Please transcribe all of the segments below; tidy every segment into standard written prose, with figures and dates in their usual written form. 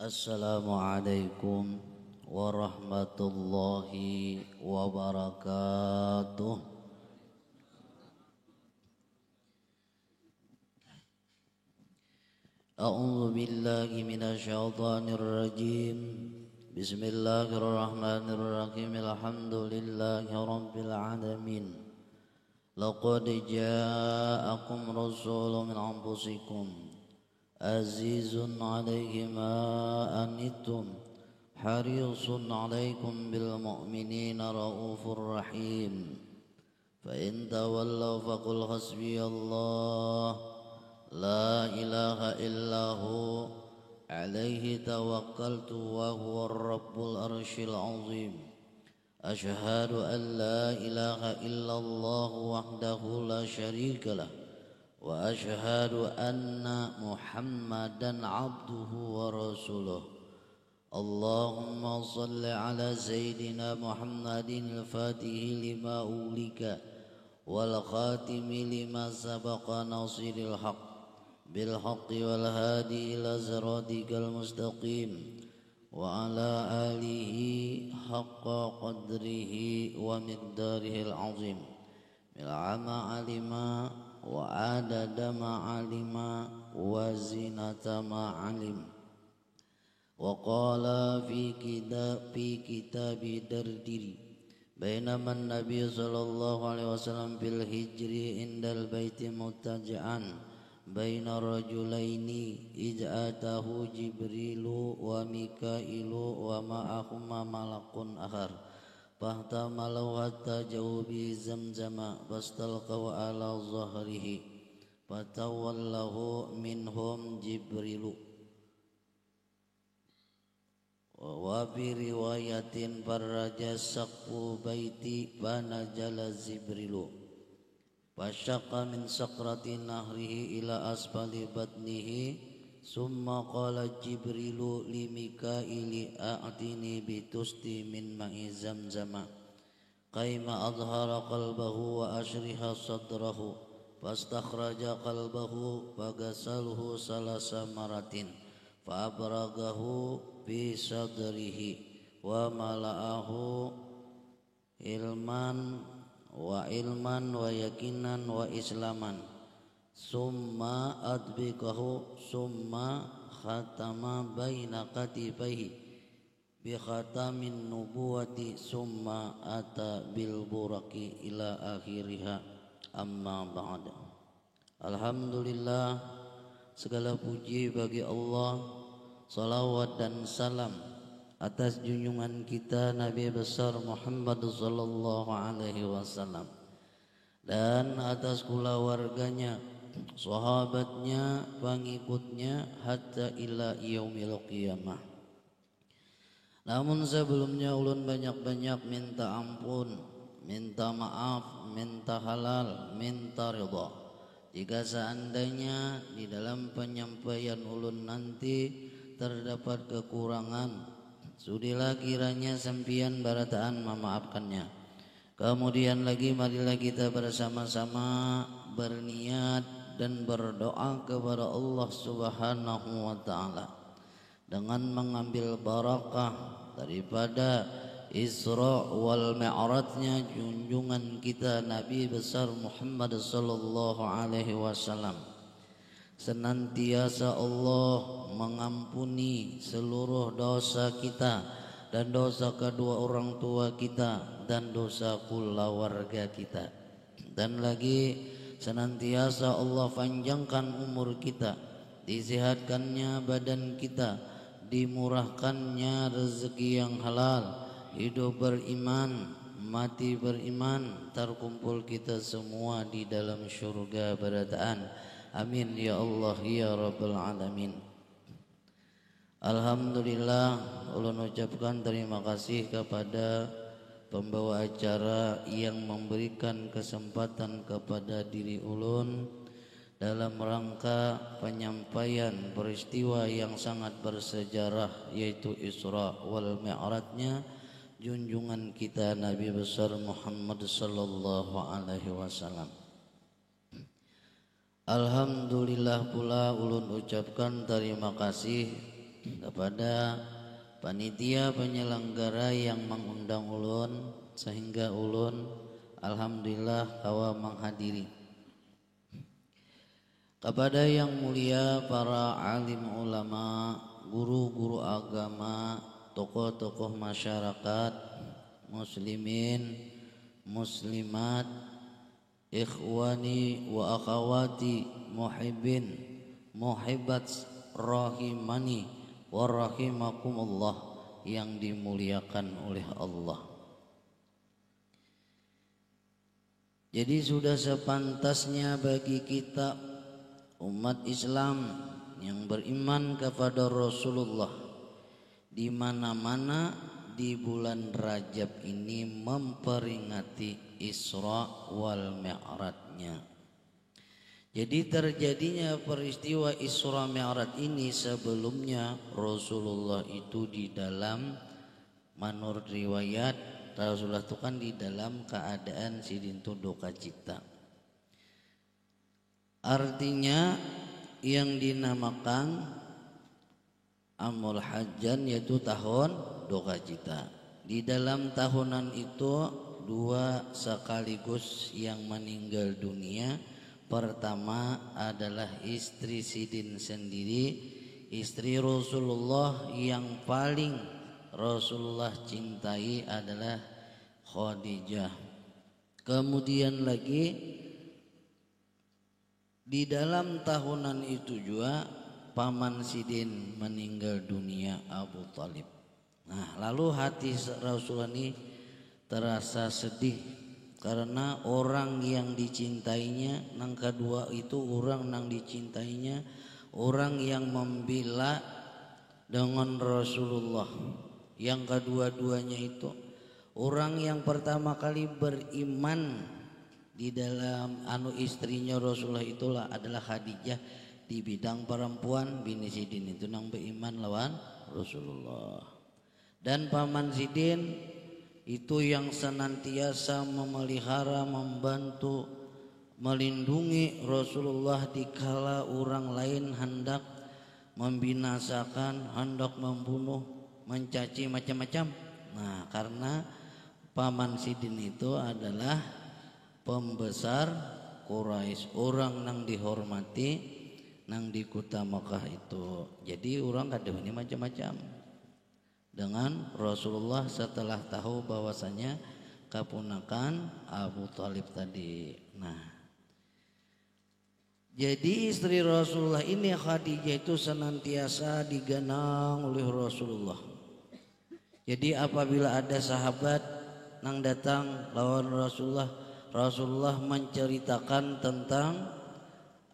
Assalamualaikum warahmatullahi wabarakatuh. A'udzu billahi minasy syaithanir rajim. Bismillahirrahmanirrahim. Alhamdulillahi rabbil alamin. Laqad ja'akum rasulun min anfusikum azizun 'alaihi ma anittum harisun 'alaikum bil mu'minina raufur rahim. Fa in tawallaw faqul hasbiyallah la ilaha illahu 'alaihi tawakkaltu wa huwar rabbul arsyil 'azim. Asyhadu an la ilaha illallah wahdahu la syarikalah wa asyhadu anna Muhammadan abduhu wa rasuluh. Allahumma salli ala sayyidina Muhammadin al-fatihi lima ulika wal khatimi lima sabaqa nasiril haq bil haqqi wal hadi ila siratikal mustaqim wa ala alihi haqqa qadrihi wa miqdarihil azim bil alima wa adada ma'alima wa zinata ma'alim. Wa qala fi kitabi dardiri bainama an-nabiy sallallahu alaihi wasallam bil hijri indal baiti mutaja'an baina rajulaini ij'atahu jibrilu wa mikailu wa ma'ahuma malakun akhar fahtamalu hatta jauh bi zamzama fastalqaw ala zahrihi fatawallahu minhum jibrilu wa fi riwayatin farraja saqfu baiti fanajala jibrilu fasyaqqa min sakrati nahrihi ila asfali batnihi summa qala jibrilu li mikaili a'tini bitusti min ma'i zamzama qaima adhara qalbahu wa ashriha sadrahu fastakhraja qalbahu fagasaluhu salasa maratin faabragahu bi sadrihi wa mala'ahu ilman wa yakinan wa islaman summa adbikahu summa khatama baina katifaihi bi khatamin nubuwati summa ata bil buraki ila akhiriha. Amma ba'd. Alhamdulillah, segala puji bagi Allah, salawat dan salam atas junjungan kita Nabi besar Muhammad sallallahu alaihi wasallam dan atas keluarganya, sahabatnya, pengikutnya hatta ila yaumil qiyamah. Namun sebelumnya ulun banyak-banyak minta ampun, minta maaf, minta halal, minta ridha. Jika seandainya di dalam penyampaian ulun nanti terdapat kekurangan, sudilah kiranya sampian barataan memaafkannya. Kemudian lagi marilah kita bersama-sama berniat dan berdoa kepada Allah Subhanahu wa taala dengan mengambil barakah daripada Isra wal Mi'rajnya junjungan kita Nabi besar Muhammad sallallahu alaihi wasallam. Senantiasa Allah mengampuni seluruh dosa kita dan dosa kedua orang tua kita dan dosa keluarga kita. Dan lagi senantiasa Allah panjangkan umur kita, disehatkannya badan kita, dimurahkannya rezeki yang halal, hidup beriman, mati beriman, terkumpul kita semua di dalam syurga barataan. Amin ya Allah ya Rabbal Alamin. Alhamdulillah, ulun ucapkan terima kasih kepada pembawa acara yang memberikan kesempatan kepada diri ulun dalam rangka penyampaian peristiwa yang sangat bersejarah, yaitu Isra wal Mi'rajnya junjungan kita Nabi besar Muhammad sallallahu alaihi wasallam. Alhamdulillah pula ulun ucapkan terima kasih kepada panitia penyelenggara yang mengundang ulun sehingga ulun alhamdulillah kawa menghadiri. Kepada yang mulia para alim ulama, guru-guru agama, tokoh-tokoh masyarakat, muslimin, muslimat, ikhwani wa akhawati, muhibbin, muhibbat rahimani wa rahimakumullah yang dimuliakan oleh Allah. Jadi sudah sepantasnya bagi kita umat Islam yang beriman kepada Rasulullah di mana-mana di bulan Rajab ini memperingati Isra wal Mi'rajnya. Jadi terjadinya peristiwa Isra Mi'raj ini sebelumnya Rasulullah itu di dalam menurut riwayat Rasulullah itu kan di dalam keadaan sidintu duka cita. Artinya yang dinamakan Amul Hajjan yaitu tahun duka cita. Di dalam tahunan itu dua sekaligus yang meninggal dunia. Pertama adalah istri Sidin sendiri, istri Rasulullah yang paling Rasulullah cintai adalah Khadijah. Kemudian lagi di dalam tahunan itu juga paman Sidin meninggal dunia, Abu Thalib. Nah, lalu hati Rasulullah ini terasa sedih karena orang yang dicintainya, nang kedua itu orang nang dicintainya, orang yang membela dengan Rasulullah. Yang kedua-duanya itu orang yang pertama kali beriman di dalam istrinya Rasulullah itulah adalah Khadijah di bidang perempuan. Bini Sidin itu nang beriman lawan Rasulullah. Dan paman Sidin itu yang senantiasa memelihara, membantu, melindungi Rasulullah dikala orang lain hendak membinasakan, hendak membunuh, mencaci macam-macam. Nah, karena paman Sidin itu adalah pembesar Quraisy, orang nang dihormati nang di kota Makkah itu. Jadi orang kada ini macam-macam dengan Rasulullah setelah tahu bahwasanya keponakan Abu Thalib tadi. Nah, jadi istri Rasulullah ini Khadijah itu senantiasa diganang oleh Rasulullah. Jadi apabila ada sahabat nang datang lawan Rasulullah, Rasulullah menceritakan tentang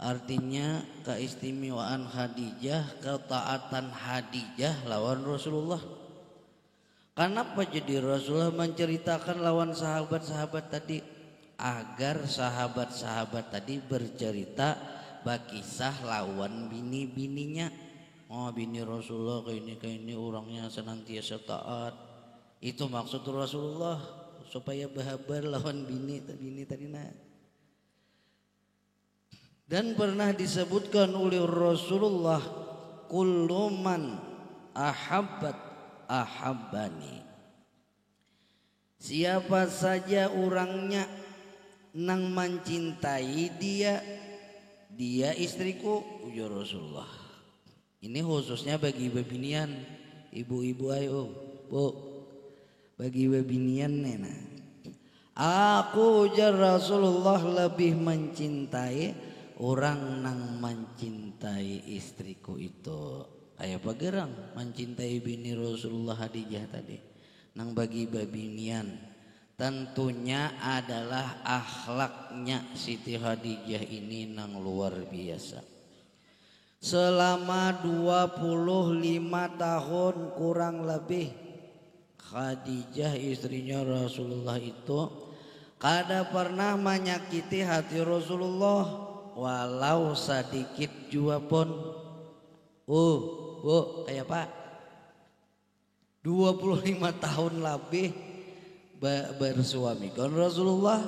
artinya keistimewaan Khadijah, ketaatan Khadijah lawan Rasulullah. Kenapa jadi Rasulullah menceritakan lawan sahabat-sahabat tadi? Agar sahabat-sahabat tadi bercerita bakisah lawan bini-bininya. Oh, bini Rasulullah kayak ini orangnya senantiasa taat. Itu maksud Rasulullah supaya bahabar lawan bini tadi nah. Dan pernah disebutkan oleh Rasulullah, kullu man ahabbat ahabbani. Siapa saja orangnya nang mencintai dia istriku, ujar Rasulullah. Ini khususnya bagi bebinian, ibu-ibu ayo, bu, bagi bebinian nena. Aku ujar Rasulullah lebih mencintai orang nang mencintai istriku itu. Ayo pagerang mencintai bini Rasulullah Khadijah tadi. Nang bagi babinian tentunya adalah akhlaknya Siti Khadijah ini nang luar biasa. Selama 25 tahun kurang lebih Khadijah istrinya Rasulullah itu kada pernah menyakiti hati Rasulullah walau sedikit jua pun. Bu, kayak Pak 25 tahun lebih bersuami kan Rasulullah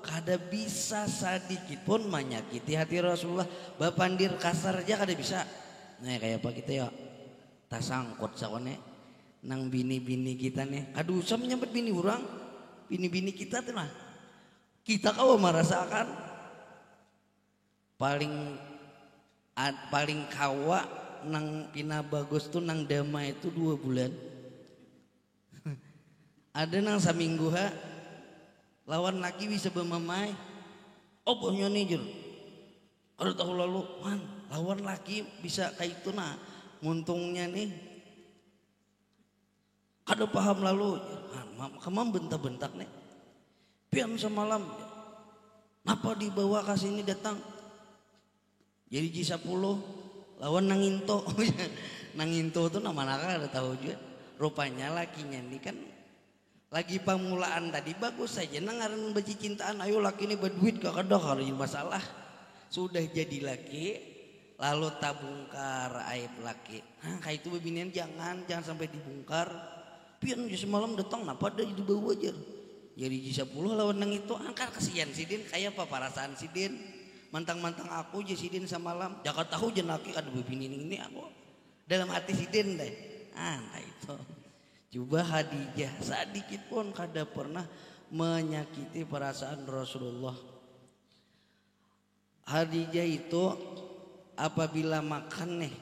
kada bisa sedikit pun menyakiti hati Rasulullah. Bapandir kasar aja kada bisa. Nah kayak apa kita ya. tasangkot sawane nang bini-bini kita nih. Aduh, saya menyambut bini orang, bini-bini kita tuh nah. Kita kau merasakan paling kawa nang pina bagus tuh nang damai itu 2 bulan. Ada nang saminggu lawan laki bisa bermamai. Oh bohnya nih jur. Kalau tahu lalu, man, lawan laki bisa kayak itu nah. Untungnya nih. Kada paham lalu, kemam bentak-bentak nih. Pian semalam, apa dibawa ke sini datang? Jadi G10 lawan nanginto, nanginto tuh nama nakal ada tahu juga. Rupanya lakinya ini kan lagi pamulaan tadi bagus saja, nangaran baci cintaan. Ayo laki ini berduit gak ada kalau masalah. Sudah jadi laki, lalu tabungkar aib laki. Nah kayak itu bebinian jangan sampai dibongkar. Pian semalam datang napa ada di bawah aja. Jadi G10 lawan nang itu angkat kasihan sidin kayak apa perasaan sidin. Mantang-mantang aku je sidin semalam. Jangan tahu jenaki ada bebini ini aku. Dalam hati sidin deh. Nah itu. Coba Khadijah sedikit pun kada pernah menyakiti perasaan Rasulullah. Khadijah itu apabila makan nih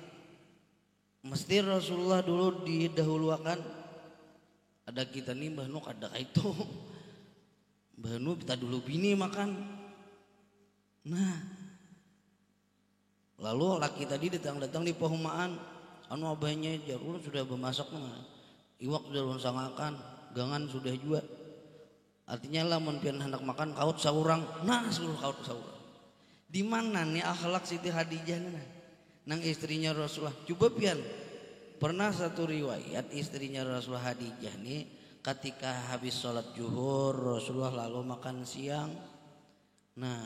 mesti Rasulullah dulu didahulukan. Ada kita nih Mbah Nuk ada kayak itu. Mbah Nuk kita dulu bini makan. Nah. Lalu laki tadi datang di pahumaan. Anu abahnya jarul sudah bermasak nah. Iwak sudah lonsangakan, gangan sudah juga. Artinya lamun pian hendak makan kaut saurang. Nah, suruh kaut saurang. Di mana nih akhlak Siti Khadijah nah? Nang istrinya Rasulullah. Coba pian. Pernah satu riwayat istrinya Rasulullah Khadijah nih ketika habis sholat zuhur Rasulullah lalu makan siang. Nah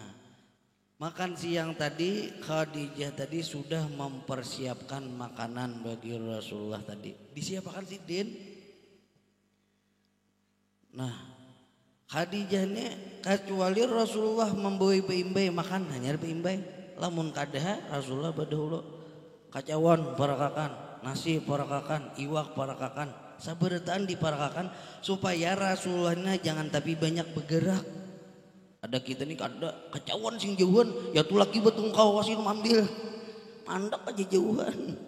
makan siang tadi Khadijah tadi sudah mempersiapkan makanan bagi Rasulullah tadi. Disiapkan si Din. Nah Khadijah nih kecuali Rasulullah membawa beimbay makan hanya beimbay. Lamun kada Rasulullah badahulu kacawan parakakan. Nasi parakakan, iwak parakakan, saberetaan diparakakan supaya Rasulullahnya jangan tapi banyak bergerak. Ada kita nih ada kacauan sing jauhan, ya tuh laki betung kau wasin ambil, mandak aja jauhan.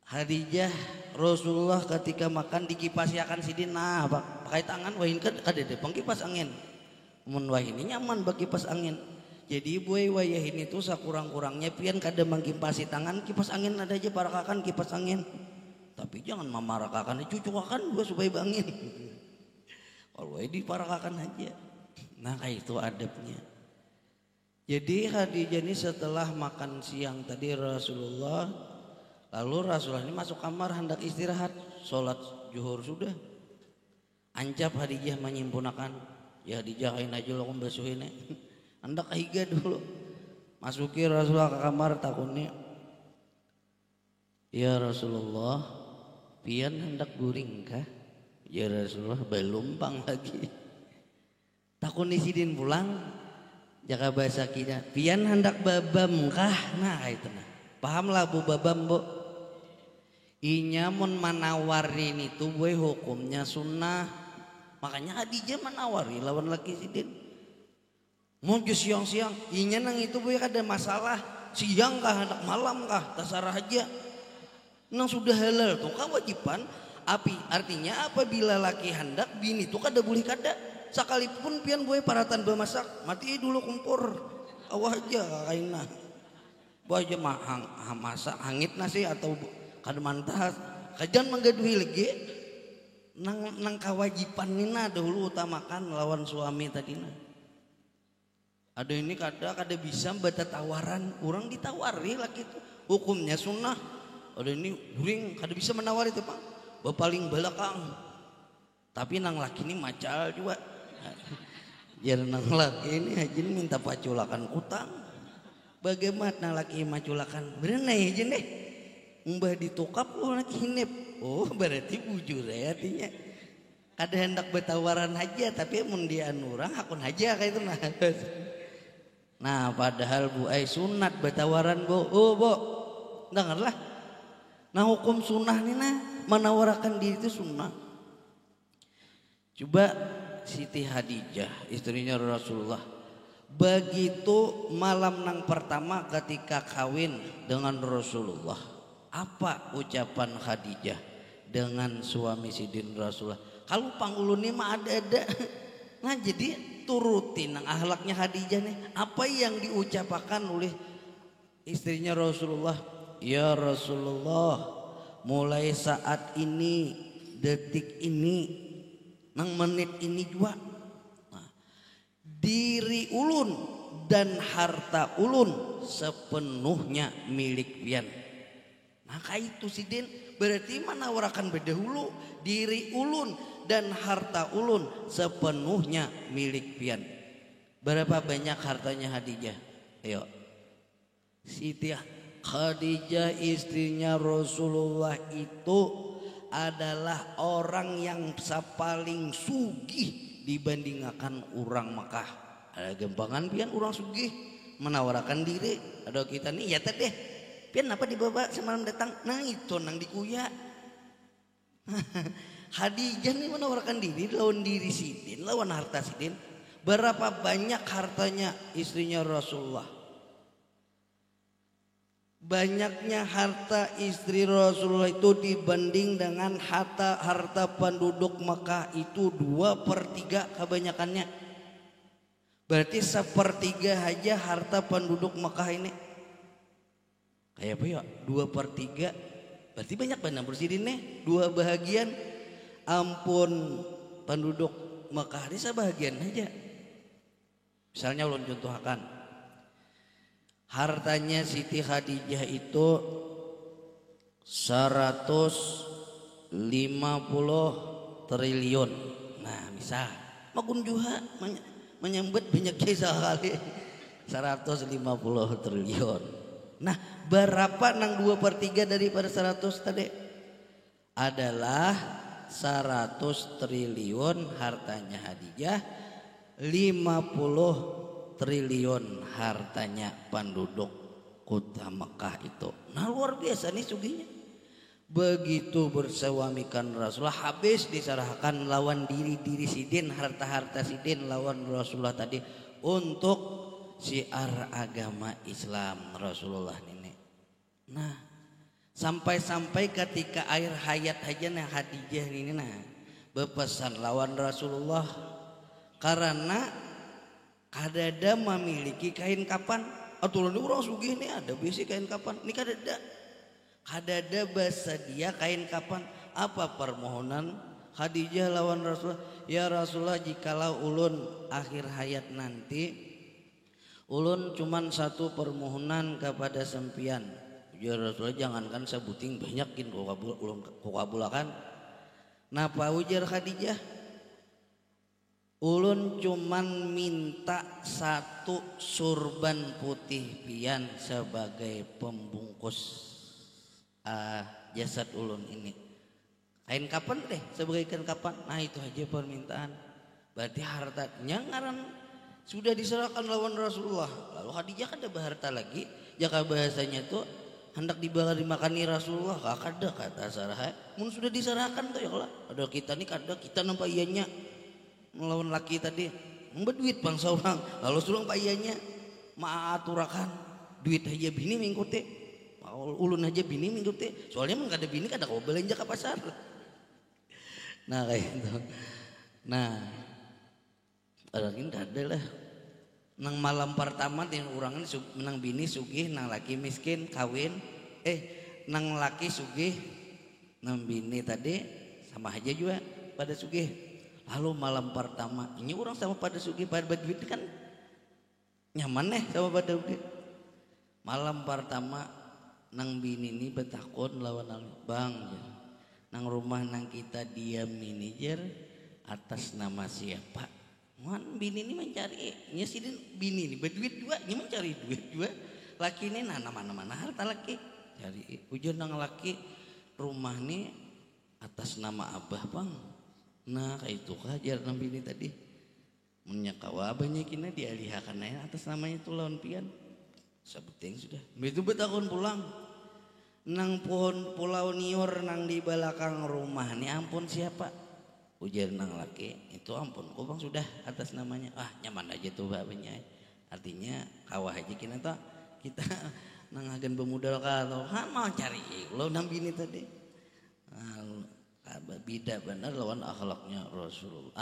Khadijah Rasulullah ketika makan dikipasiakan sidin, nah pakai tangan wahin kada deh pengkipas angin, mun wahin ini nyaman bagi kipas angin. Jadi buai wayahin itu sakurang-kurangnya pian kada mengkipasi tangan kipas angin ada aja parakakan kipas angin. Tapi jangan memarakakan cucuakan gua supaya bangin. Kalau di parakakan aja. Nah kayak itu adabnya. Jadi Khadijah ini setelah makan siang tadi Rasulullah, lalu Rasulullah ini masuk kamar hendak istirahat, sholat zuhur sudah. Ancap Khadijah menyimpunakan, ya Khadijah kain aja lo basuhin hendak higa dulu. Masuki Rasulullah ke kamar takutnya, ya Rasulullah, pian hendak guring kah? Ya Rasulullah belum pang lagi. Takut sidin pulang, jaga bahasa kita. Pian hendak babam kah? Nah itu nah. Pahamlah bu babam bu. Inya mun manawari itu boy hukumnya sunnah. Makanya Khadijah menawari lawan laki sidin. Mau siang-siang, inya nang itu boy ada masalah. Siang kah, hendak malam kah, terserah aja. Nang sudah halal tuh kewajiban. Api artinya apabila laki hendak bini tuh kada boleh kada. Sekalipun pian boy paratan bermasak, mati dulu kumpur. Awah aja kaina. Boy aja masak hangit nasi atau kada mantah. Kajan menggaduhi lagi. Nang kewajiban nina dahulu utamakan lawan suami tadi nah. Ada ini kada bisa baca tawaran, orang ditawari lagi itu hukumnya sunnah. Ada ini guring kada bisa menawari itu pak, bapaling belakang. Tapi nang laki ini macal juga. Jadi nang laki ini aja minta paculakan utang. Bagaimana nang laki maculakan? Bener aja nih, mbah ditukap lo lagi hinip. Oh berarti bujur ya artinya. Kada hendak bertawaran aja, tapi mun dia orang hakun aja kayak itu nah. Nah padahal bu sunat bertawaran bu, oh bu dengarlah. Nah hukum sunnah nih nah menawarakan diri itu sunnah. Coba Siti Khadijah istrinya Rasulullah begitu malam nang pertama ketika kawin dengan Rasulullah, apa ucapan Khadijah dengan suami sidin Rasulullah? Kalau pangulun ini mah ada. Nah jadi turutin nang akhlaknya Khadijah nih, apa yang diucapkan oleh istrinya Rasulullah. Ya Rasulullah, mulai saat ini, detik ini, nang menit ini juga, diri ulun dan harta ulun sepenuhnya milik pian. Maka itu sidin berarti menawarakan berdahulu, diri ulun dan harta ulun sepenuhnya milik pian. Berapa banyak hartanya Khadijah? Ayo. Siti Khadijah istrinya Rasulullah itu adalah orang yang paling sugih dibandingkan orang Makkah. Ada gempangan pian orang sugih menawarkan diri. Ada kita nih ya teh pian apa dibawa semalam datang. Nah itu nang dikuya. Khadijah nih menawarkan diri lawan diri sidin, lawan harta sidin. Berapa banyak hartanya istrinya Rasulullah? Banyaknya harta istri Rasulullah itu dibanding dengan harta penduduk Makkah itu 2/3 kebanyakannya. Berarti 1/3 aja harta penduduk Makkah ini. Kayak apa ya? 2/3 berarti banyak banget bersidin nih. 2 bahagian ampun penduduk Makkah ini sebahagian aja. Misalnya ulun contohkan, hartanya Siti Khadijah itu 150 triliun. Nah misal makun juga menyambut banyak kisah kali 150 triliun. Nah berapa nang 2/3 daripada 100 tadi? Adalah 100 triliun hartanya Khadijah, 50 triliun hartanya penduduk kota Mekah itu. Nah luar biasa nih sugihnya. Begitu bersawamikan Rasulullah habis diserahkan lawan diri sidin, harta sidin lawan Rasulullah tadi untuk syiar agama Islam Rasulullah ini. Nah sampai ketika air hayat aja nah Khadijah ini nah berpesan lawan Rasulullah karena kadada memiliki kain kapan. Aturan orang sugih ini ada bisi kain kapan. Ini kadada bahasa dia kain kapan. Apa permohonan Khadijah lawan Rasulullah? Ya Rasulullah, jikalau ulun akhir hayat nanti, ulun cuman satu permohonan kepada sempian. Ya Rasulullah, jangankan sebuting banyakin ulun kabulakan. Napa ujar Khadijah? Ulun cuman minta 1 surban putih pian sebagai pembungkus jasad ulun ini. Kain kapan deh sebagai kain kapan. Nah itu aja permintaan. Berarti hartanya ngaran sudah diserahkan lawan Rasulullah. Lalu Khadijah kan ada harta lagi. Jaka bahasanya tuh hendak dimakani Rasulullah. Kada kata sarah. Mun sudah diserahkan tuh ya lah. Ada kita nih kada kita nampak ianya melawan laki tadi duit bangsa orang lalu sulang payahnya maaturakan duit aja bini mengikuti ulun aja bini mengikuti soalnya emang kada bini kada kau belanja ke pasar. Nah kayak itu. Nah ada ini ada lah nang malam pertama dengan orang nang bini sugih nang laki miskin kawin nang laki sugih nang bini tadi sama aja juga pada sugih. Lalu malam pertama ini orang sama pada sugih pada duit kan nyaman sama pada duit. Malam pertama nang bini ini betakon lawan bang nang rumah nang kita diam manajer atas nama siapa? Man bini ini mencari nyesidin bini ini berduit juga ini mencari duit juga. Laki ini mana harta laki cari ujar nang laki rumah ini atas nama abah bang. Nah kayak itu kajar nabi ini tadi menyakawa banyak kina dialihkan atas namanya itu lawan pian sebuting sudah itu betakon pulang nang pohon pulau niur nang di belakang rumah nih ampun siapa? Ujar nang laki itu ampun kubang sudah atas namanya nyaman aja tuh babanya. Artinya kawah aja kita nangagen bemudal ka atau mau cari lo nambini tadi. Bida benar lawan akhlaknya Rasulullah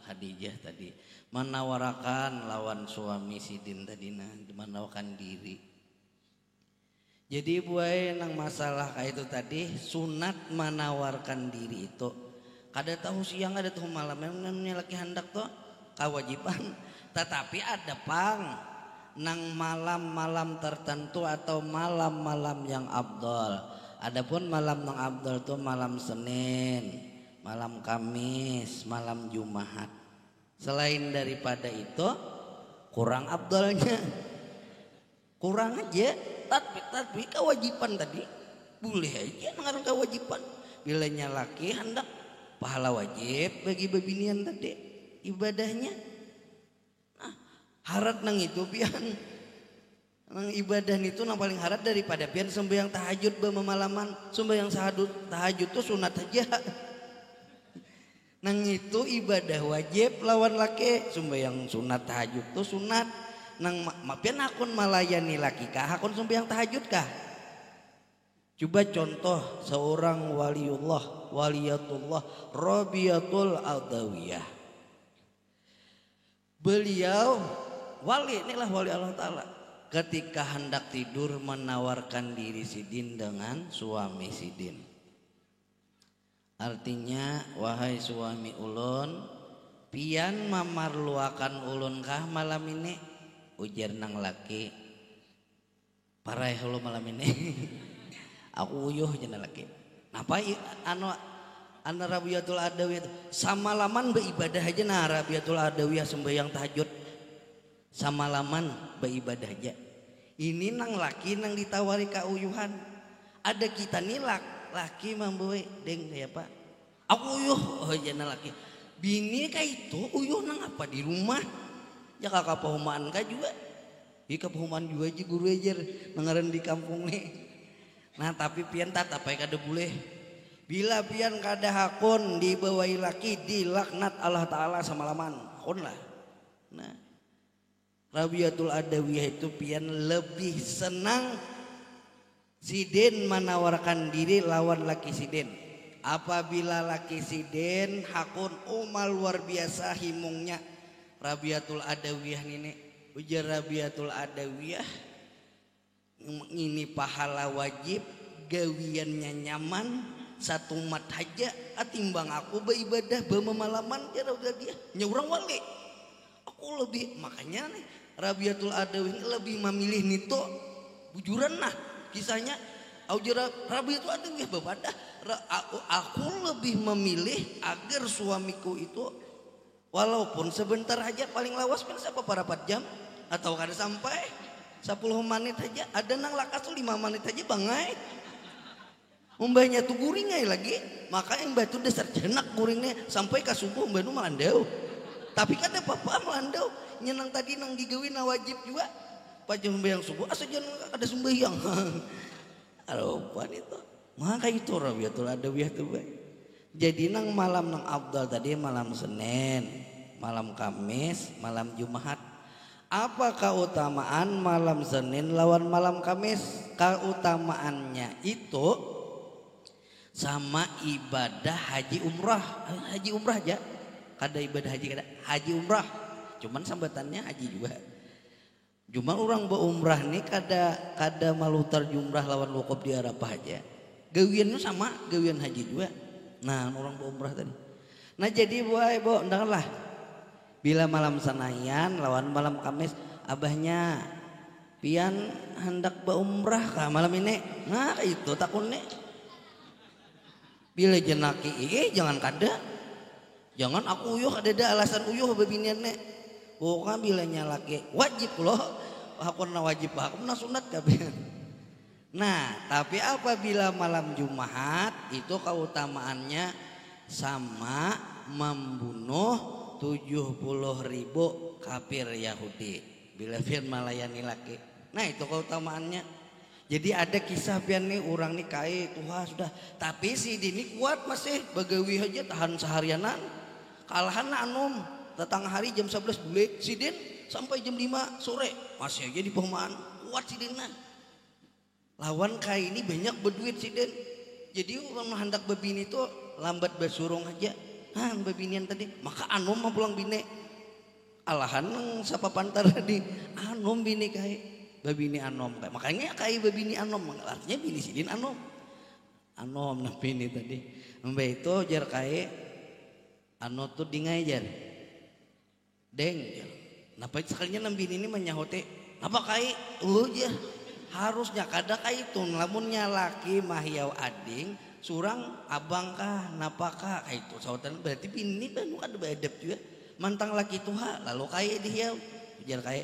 Khadijah tadi menawarakan lawan suami sidin tadi menawarkan diri. Jadi buai nang masalah kayak itu tadi sunat menawarkan diri itu kada tahu siang ada tahu malam namanya laki hendak tuh kewajiban tetapi ada pang nang malam-malam tertentu atau malam-malam yang abdol. Adapun malam nang abdol tuh malam Senin, malam Kamis, malam Jumat. Selain daripada itu kurang abdolnya. Kurang aja tapi kewajiban tadi boleh aja ngarang kewajiban. Bilanya laki hendak pahala wajib bagi bebinian tadi ibadahnya. Nah, harat nang itu pian nang ibadah itu nang paling harat daripada pian sembahyang tahajud bemalaman. Sembahyang tahajud tuh sunat aja. Nang itu ibadah wajib lawan laki. Sembahyang sunat tahajud tuh sunat. Nang pian akun malayani laki kah akun sembahyang tahajud kah? Coba contoh seorang waliyatullah Rabiatul Adawiyah. Beliau inilah wali Allah Ta'ala. Ketika hendak tidur menawarkan diri sidin dengan suami sidin. Artinya wahai suami ulun, pian mamarluakan ulun kah malam ini? Ujar nang laki. Parai hulu malam ini. Aku uyuh jenah laki. Napa anu Rabiatul Adawiyah samalaman beribadah aja nah Rabiatul Adawiyah sembahyang tahajud samalaman beribadah aja. Ini nang laki nang ditawari kauyuhan. Ada kita nih laki mamboy deng ya Pak. Aku uyuh jenah laki. Bini kayak itu uyuh nang apa di rumah? Ya kakak pahumaan kah juga. Ika pahumaan juga aja guru aja nangaran di kampung nih. Nah tapi pian tak apa kada boleh. Bila pian kada hakun dibawai laki dilaknat Allah Ta'ala samalaman. Hakun lah. Nah Rabiatul Adawiyah itu pian lebih senang sidin menawarkan diri lawan laki sidin. Apabila laki sidin hakun luar biasa himungnya Rabiatul Adawiyah ini. Ujar Rabiatul Adawiyah ini pahala wajib gawiannya nyaman satu mat aja atimbang aku beribadah bemalaman jauh dia nyurang wali aku lebih makanya nih Rabiatul Adawiyah lebih memilih nito bujuran nah kisahnya aujara Rabiatul Adawiyah bebadah aku lebih memilih agar suamiku itu walaupun sebentar aja paling lawas kan siapa para 4 jam atau kada sampai 10 menit aja ada nang lakas tuh 5 menit aja bangai umbahnya tuh guringai lagi maka yang batu dasar jenak guringnya sampai ke subuh mbak nu melandau tapi kan ada apa melandau nyenang tadi nang digawin wajib juga pajang sembahyang subuh asa jangan ada sembahyang aropan itu maka itu Rabiatul Adawiyah tuh bay. Jadi nang malam nang abdal tadi malam Senin malam Kamis malam Jumat. Apa keutamaan malam Senin lawan malam Kamis? Keutamaannya itu sama ibadah haji umrah aja. Kada ibadah haji kada haji umrah. Cuman sambatannya haji juga. Cuma orang berumrah nih kada malutar jumrah lawan wukuf di Arafah aja. Gawiannya sama gawian haji juga. Nah orang berumrah tadi. Nah jadi bo ndanglah. Bila malam Senayan lawan malam Kamis abahnya pian hendak berumrah kah malam ini nah itu takutnya bila jenaki jangan kada jangan aku uyuh ada alasan uyuh bebiniannya bukan bilanya laki wajib loh aku wajib aku sunat kabeh. Nah tapi apabila malam Jumat itu keutamaannya sama membunuh 70.000 kafir Yahudi bila pian melayani laki. Nah itu keutamaannya. Jadi ada kisah pian nih orang nih kai tuha sudah. Tapi si Dini kuat masih bagawi aja tahan seharianan. Kalahan anom datang hari jam 11 bulik si Den sampai jam 5 sore masih aja di perumahan kuat si Den. Lawan kai ini banyak berduit si Den. Jadi orang hendak babini itu lambat bersurung aja. Babinian tadi maka anom mah pulang bine. Alahan nang sapa pantar di anom bini kai. Babini anom kayak makanya kai babini anom artinya bini sidin anom nah bini tadi mbak itu jar kai ano tuh dingai jar deng jar napa sekalinya nam bini ini menyahote napa kai jar harusnya kada kai itu lamunnya laki mahiau ading surang abang kah napa kah kayak itu sautan berarti bini kan ada beadab juga mantang laki tuha lalu kai dihiau jar kai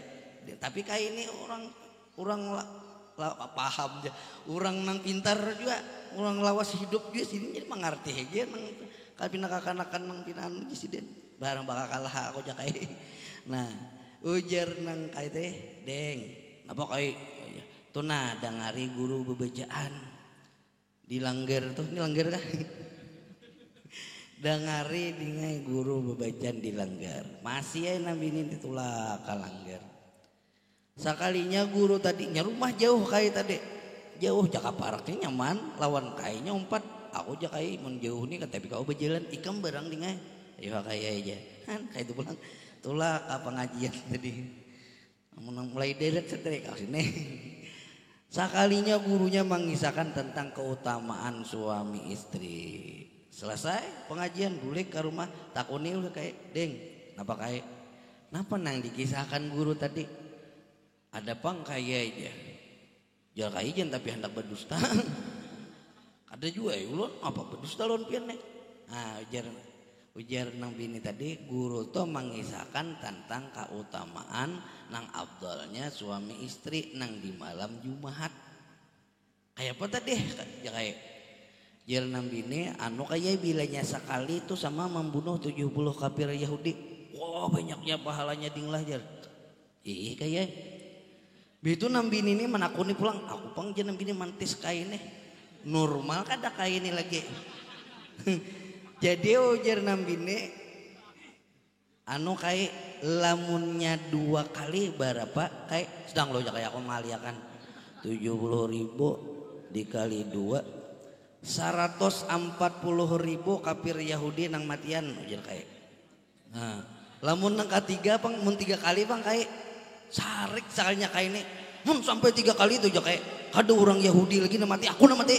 tapi kai ini orang paham aja, orang nang pintar juga, orang lawas hidup juga sini jadi mengerti aja nang kapina kakanakan nang pinaan presiden barang bakal kalah aku jakai. Nah ujar nang kai teh deng, apa kai? Tuh nah dangari guru bebejaan di langgar tuh ini langgar kah? Dangari dingai guru bebejaan di langgar masih ya nabi ini ditulak ke langgar. Sakalinya guru tadinya rumah jauh kai tadi jauh jaka paraknya nyaman lawan kainya umpat aku jakai mun jauh nih kan tapi kau berjalan ikam barang dingai ya kayak aja kan kayak itu pulang tulak apa pengajian tadi mulai deret sedek kau sini. Sakalinya gurunya mengisahkan tentang keutamaan suami istri selesai pengajian bulik ke rumah takuni udah kayak deng napa kayak napa nang dikisahkan guru tadi ada pang kaya aja jual kaijan tapi hendak berdusta ada juga ya ulun apa berdusta lon pian nih nah ujar nang bini tadi guru tuh mengisahkan tentang keutamaan nang abdolnya suami istri nang di malam Jumat kayak apa tadi ya kayak jar nang bini anu kayak bilanya sekali itu sama membunuh 70 kafir Yahudi wah banyaknya pahalanya dinglah jar kayak begitu nambini ini menakuni pulang aku pang je nambini mantis kain nih normal kada kain ini lagi jadi ujar nambini anu kai lamunnya 2 kali berapa kai sedang lo kayak aku maliakan 70.000 dikali 2 140.000 kafir Yahudi nang matian ujar kai nah lamun nang ketiga pang mun 3 kali pang kai sarik sekalinya kayak ini sampai 3 kali itu kayak ada orang Yahudi lagi nama mati aku nama mati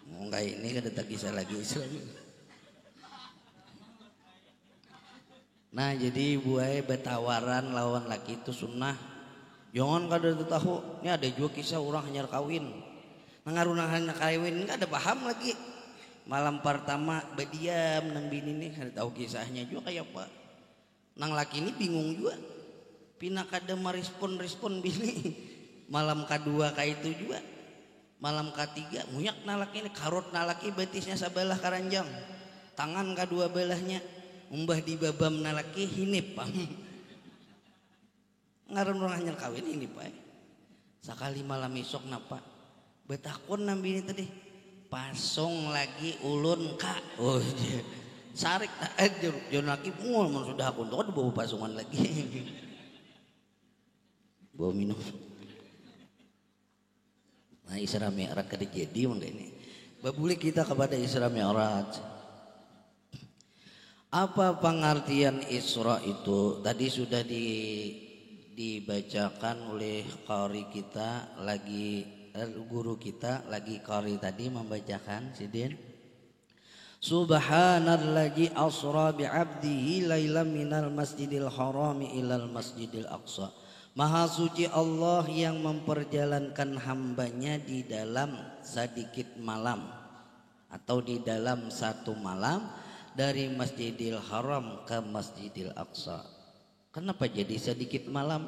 mau kayak ini kada tak kisah lagi Islam. Nah jadi buai betawaran lawan laki itu sunnah jangan kada tahu ini ada juga kisah orang hanya kawin nangarunang hanya kawin nggak ada paham lagi malam pertama berdiam nang bini ini kada tahu kisahnya juga kayak apa nang laki ini bingung juga pina kada merespon bini malam kedua kayak itu juga malam ketiga munyak nalaki ini karot nalaki betisnya sebelah karanjang tangan kedua belahnya umbah di babam nalaki hinip ngaran orang hanya kawin ini pak sekali malam esok napa betakon nambi ini tadi pasong lagi ulun kak oh sarik jonaki mul sudah aku tuh bawa pasungan lagi bawa minum nah Isra Mi'raj kada jadi mangga ini babuli kita kepada Isra Mi'raj apa pengertian Isra itu tadi sudah dibacakan oleh qari kita lagi guru kita lagi qari tadi membacakan sidin Subhanalladzi asra bi'abdihi lailan minal masjidil harami ilal masjidil aqsa Maha suci Allah yang memperjalankan hambanya di dalam sedikit malam atau di dalam satu malam dari Masjidil Haram ke Masjidil Aqsa. Kenapa jadi sedikit malam?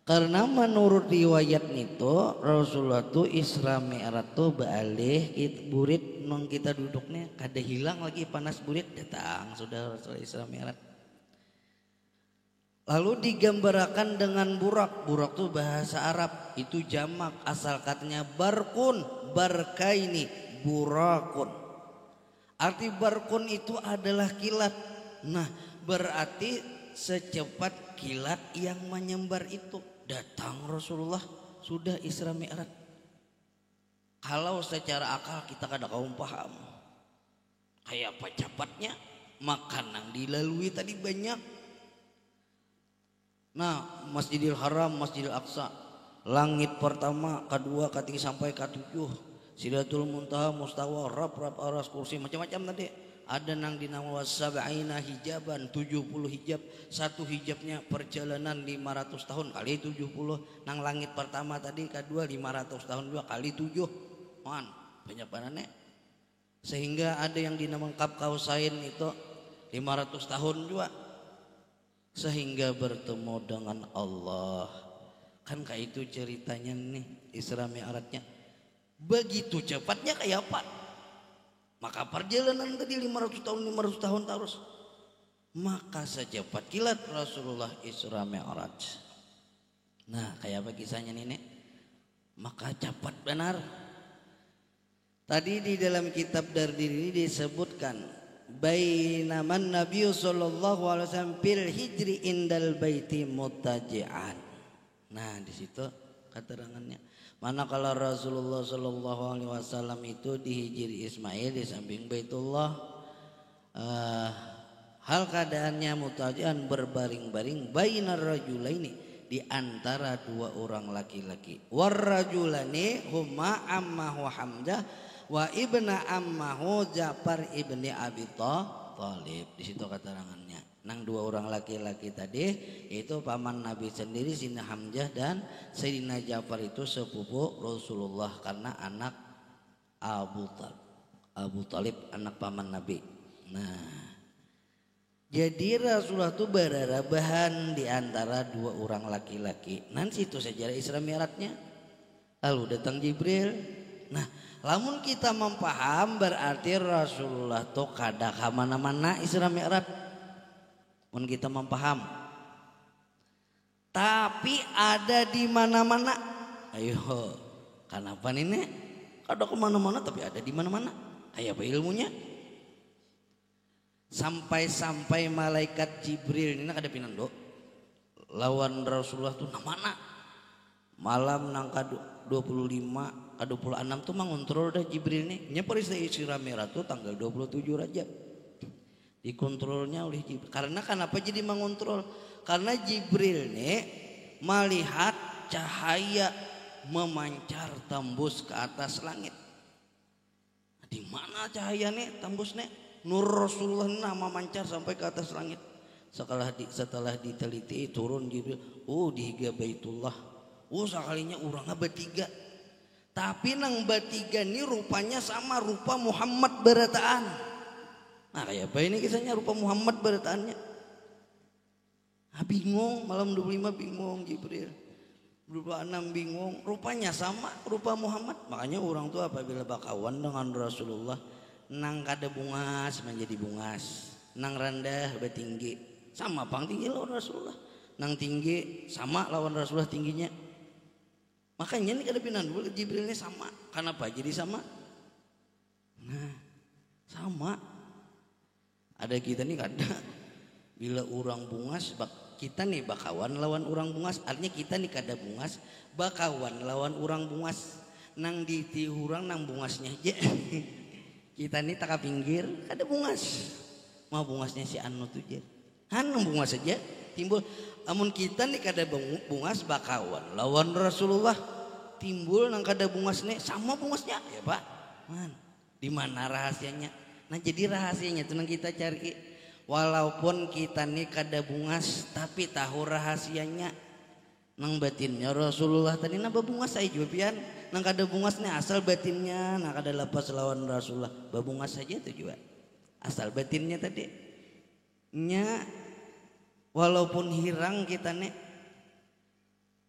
Karena menurut riwayat itu Rasulullah tu Isra Mi'raj tu baalih burit nong kita duduknya kada hilang lagi panas burit datang sudah Rasul Isra Mi'raj. Lalu digambarkan dengan burak. Burak itu bahasa Arab, itu jamak, asal katanya barkun, barkaini, burakun. Arti barkun itu adalah kilat. Nah, berarti secepat kilat yang menyembar itu datang Rasulullah sudah Isra Mi'raj. Kalau secara akal kita kada kaum paham kayak apa cepatnya, makanan dilalui tadi banyak. Nah, Masjidil Haram, Masjidil Aqsa, langit pertama, kedua, ketiga sampai ketujuh, Sidratul Muntaha, Mustawa, Rab aras kursi, macam-macam tadi. Ada nang dinamakan sab'ina hijaban, 70 hijab. Satu hijabnya perjalanan 500 tahun kali 70. Nang langit pertama tadi, kedua 500 tahun juga kali 7. Man, banyak banget. Sehingga ada yang dinamakan Kab Kausain itu 500 tahun juga. Sehingga bertemu dengan Allah. Kan kayak itu ceritanya nih Isra Mi'rajnya. Begitu cepatnya kayak apa? Maka perjalanan tadi 500 tahun terus. Maka secepat kilat Rasulullah Isra Mi'raj. Nah, kayak apa kisahnya nih, Nek? Maka cepat benar. Tadi di dalam kitab Dardiri disebutkan bainaman Nabi sallallahu alaihi wasallam fil hijri indal baiti mutaji'an. Nah, di situ keterangannya. Manakala Rasulullah sallallahu alaihi wasallam itu di hijri Ismail di samping Baitullah, hal keadaannya mutaji'an berbaring-baring bainar rajulaini, di antara dua orang laki-laki. War rajulani huma ammahu Hamzah wa ibna ammahu Ja'far ibni Abi Thalib. Di situ keterangannya. Nang dua orang laki-laki tadi itu paman Nabi sendiri, Sayyidina Hamzah dan Sayyidina Ja'far itu sepupu Rasulullah karena anak Abu Thalib anak paman Nabi. Nah, jadi Rasulullah itu berarabahan di antara dua orang laki-laki. Nanti itu sejarah Isra Mi'rajnya. Lalu datang Jibril. Nah, lamun kita mempaham berarti Rasulullah itu kada kemana-mana Isra Mi'raj. Mun kita mempaham. Tapi ada di mana-mana. Ayo, kenapa nih, Nek? Kada kemana-mana tapi ada di mana-mana. Kayak apa ilmunya? Sampai malaikat Jibril ini kada pinando lawan Rasulullah tuh mana malam nang ke-25 ke-26 tuh mengontrol dah Jibril nih nya peristiwa Isra Mi'raj tuh tanggal 27 Rajab dikontrolnya oleh Jibril. Karena kenapa jadi mengontrol? Karena Jibril nih melihat cahaya memancar tembus ke atas langit. Di mana cahaya nih tembus nih? Nur Rasulullah nama mancar sampai ke atas langit. Setelah diteliti turun Jibril. Oh, di higa Baitullah. Oh, sekalinya orangnya bertiga. Tapi nang bertiga ini rupanya sama rupa Muhammad berataan. Nah, kayak apa ini kisahnya rupa Muhammad berataannya? Bingung, malam 25 bingung Jibril. 26 bingung, rupanya sama rupa Muhammad. Makanya orang tuh apabila bakawan dengan Rasulullah, nang kada bungas menjadi bungas, nang rendah bertinggi sama pang tinggi lawan Rasulullah, nang tinggi sama lawan Rasulullah tingginya. Makanya ini kada pinan dulu Jibril ini sama. Kenapa jadi sama? Nah, sama. Ada kita nih kada. Bila orang bungas, kita nih bakawan lawan orang bungas. Artinya kita nih kada bungas, bakawan lawan orang bungas. Nang ditihurang nang bungasnya aja. Kita ini tak pinggir, ada bungas. Mau bungasnya si Anu tuh je. Anu bungas saja timbul. Amun kita nih kada bungas bakawan lawan Rasulullah timbul nang kada bungas nih sama bungasnya ya Pak. Man, di mana rahasianya? Nah, jadi rahasianya tuh nang kita cari. Walaupun kita nih kada bungas tapi tahu rahasianya. Nang batinnya Rasulullah tadi nambah bungas saya juga pian. Nang kada bungas nih asal batinnya, nang kada lepas lawan Rasulullah babungas saja itu juga. Asal batinnya tadi. Nya walaupun hirang kita nih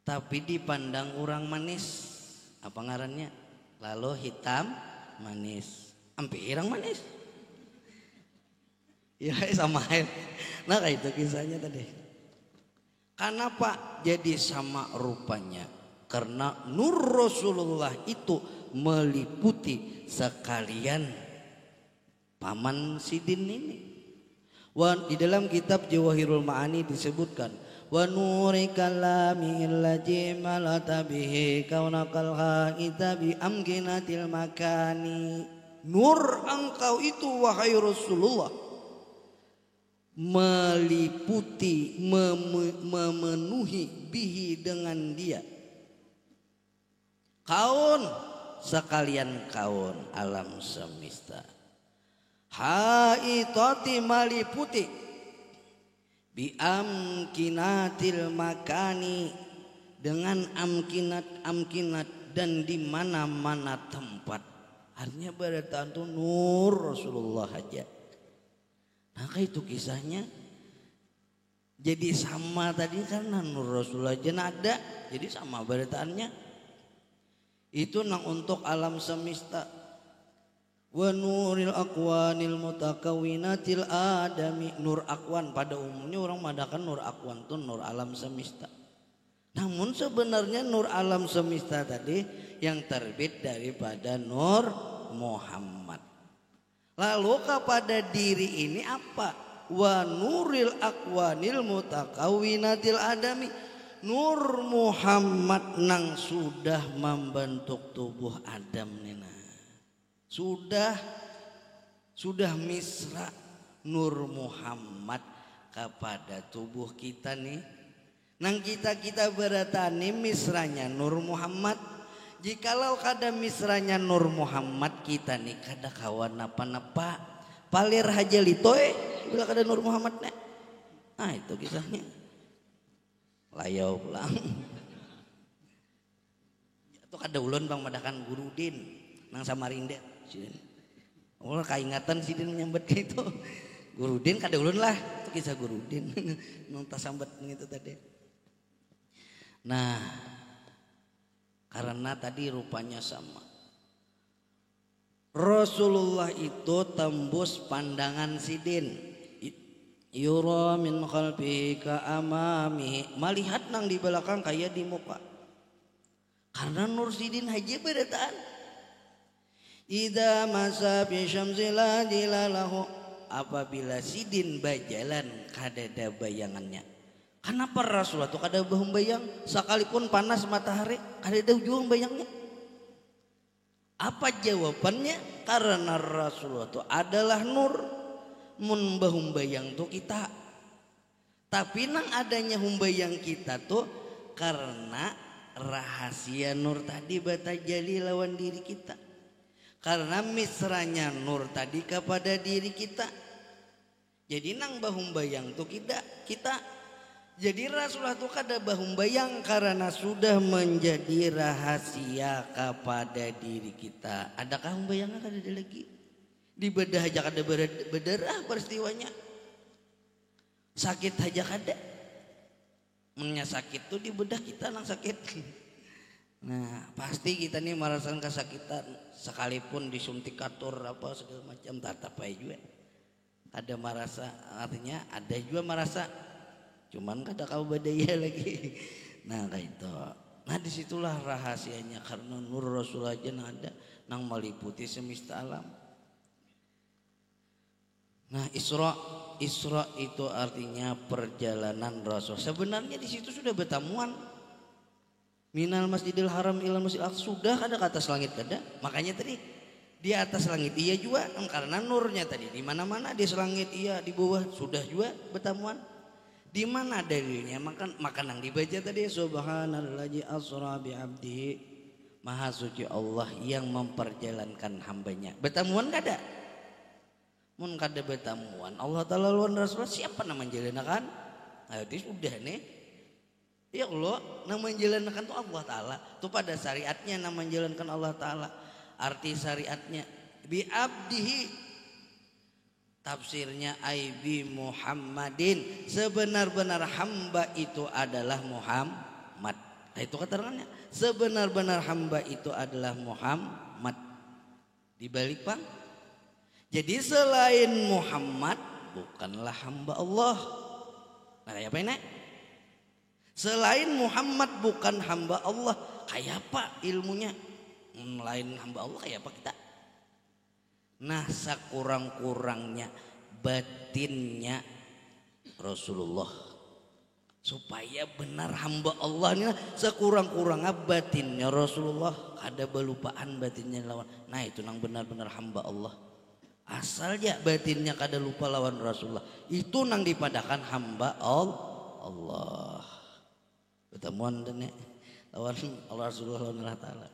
tapi dipandang orang manis. Apa ngarannya? Lalu hitam manis. Ampe hirang manis. Ya sama. Nah, kayak itu kisahnya tadi. Kenapa jadi sama rupanya? Karena nur Rasulullah itu meliputi sekalian paman Sidin ini. Di dalam kitab Jawahirul Ma'ani disebutkan, wa nuri kalamil ladzi malata bihi kaunakal haita bi amkinatil makani. Nur engkau itu wahai Rasulullah meliputi memenuhi bihi dengan dia kaun sekalian kaun alam semesta. Haitati maliputi bi amkinatil makani dengan amkinat dan di mana-mana tempat. Artinya berataan itu nur Rasulullah aja. Nah itu kisahnya. Jadi sama tadi karena nur Rasulullah aja ada. Jadi sama berataannya. Itu nang untuk alam semesta. Wa nuril aqwanil mutakawwinatil adami. Nur akwan pada umumnya orang madakan nur akwan itu nur alam semesta. Namun sebenarnya nur alam semesta tadi yang terbit daripada nur Muhammad. Lalu kepada diri ini apa? Wa nuril aqwanil mutakawwinatil adami. Nur Muhammad nang sudah membentuk tubuh Adam nina. Sudah misra nur Muhammad kepada tubuh kita nih. Nang kita beratani misranya nur Muhammad. Jikalau kada misranya nur Muhammad kita nih kada kawan apa-apa. Palir haja litoy bila kada nur Muhammad nih. Nah itu kisahnya. Layau pulang. Itu kada ulun bang madakan Gurudin nang Samarinda. Allah kaingatan Sidin nyambet gitu. Gurudin kada ulun lah. Itu kisah Gurudin. Nang tasambat gitu tadi. Nah, karena tadi rupanya sama. Rasulullah itu tembus pandangan Sidin. Yura min khalfi ka amami. Melihat nang di belakang kayak di muka. Karena nur Sidin haji berataan. Idza masa bi syamsi la dilalahu. Apabila Sidin berjalan kadada bayangannya. Kenapa Rasulullah itu kada bahum bayang sekalipun panas matahari kada ujung bayangnya? Apa jawabannya? Karena Rasulullah itu adalah nur, mun bahum bayang tuh kita. Tapi nang adanya humbayang kita tuh karena rahasia nur tadi batajali lawan diri kita. Karena misranya nur tadi kepada diri kita. Jadi nang bahum bayang tuh kita. Jadi Rasulullah itu kada bahum bayang karena sudah menjadi rahasia kepada diri kita. Adakah humbayangnya kada ada lagi? Di bedah aja kada berdarah peristiwanya. Sakit aja kada. Mennya sakit tuh di bedah kita nang sakit. Nah pasti kita nih merasakan kesakitan. Sekalipun disuntik katur apa segala macam tatap aja juga. Ada merasa artinya ada juga merasa. Cuman kada kau badaya lagi. Nah kayak itu. Nah disitulah rahasianya karena nur Rasulullah aja ada nang meliputi semesta alam. Nah Isra itu artinya perjalanan Rasul. Sebenarnya di situ sudah bertamuan. Minal Masjidil Haram ilal Masjidil Aqsa sudah kada ke atas langit kada. Makanya tadi di atas langit iya juga karena nurnya tadi di mana-mana di langit iya di bawah sudah juga bertamuan. Di mana dalilnya? Maka nang dibaca tadi subhanallazi asra bi abdihi. Maha suci Allah yang memperjalankan hambanya. Bertamuan kada? Mun kada bertamuan Allah Ta'ala lawan Rasulullah siapa nama menjalankan? Nah itu sudah nih. Ya Allah nama menjalankan itu Allah Ta'ala. Itu pada syariatnya nama menjalankan Allah Ta'ala. Arti syariatnya bi abdihi. Tafsirnya Aibi Muhammadin. Sebenar-benar hamba itu adalah Muhammad. Nah, itu keterangannya. Sebenar-benar hamba itu adalah Muhammad. Dibalik bang. Jadi selain Muhammad bukanlah hamba Allah. Nah kayak apa ini? Selain Muhammad bukan hamba Allah, kayak apa ilmunya? Lain hamba Allah kayak apa kita? Nah, sakurang-kurangnya batinnya Rasulullah supaya benar hamba Allah ini, sekurang-kurangnya batinnya Rasulullah ada belupaan batinnya lawan. Nah, itu nang benar-benar hamba Allah. Asalnya batinnya kada lupa lawan Rasulullah, itu nang dipadakan hamba Allah. Ketemuan dan lawan Allah Rasulullah lawan Allah Ta'ala.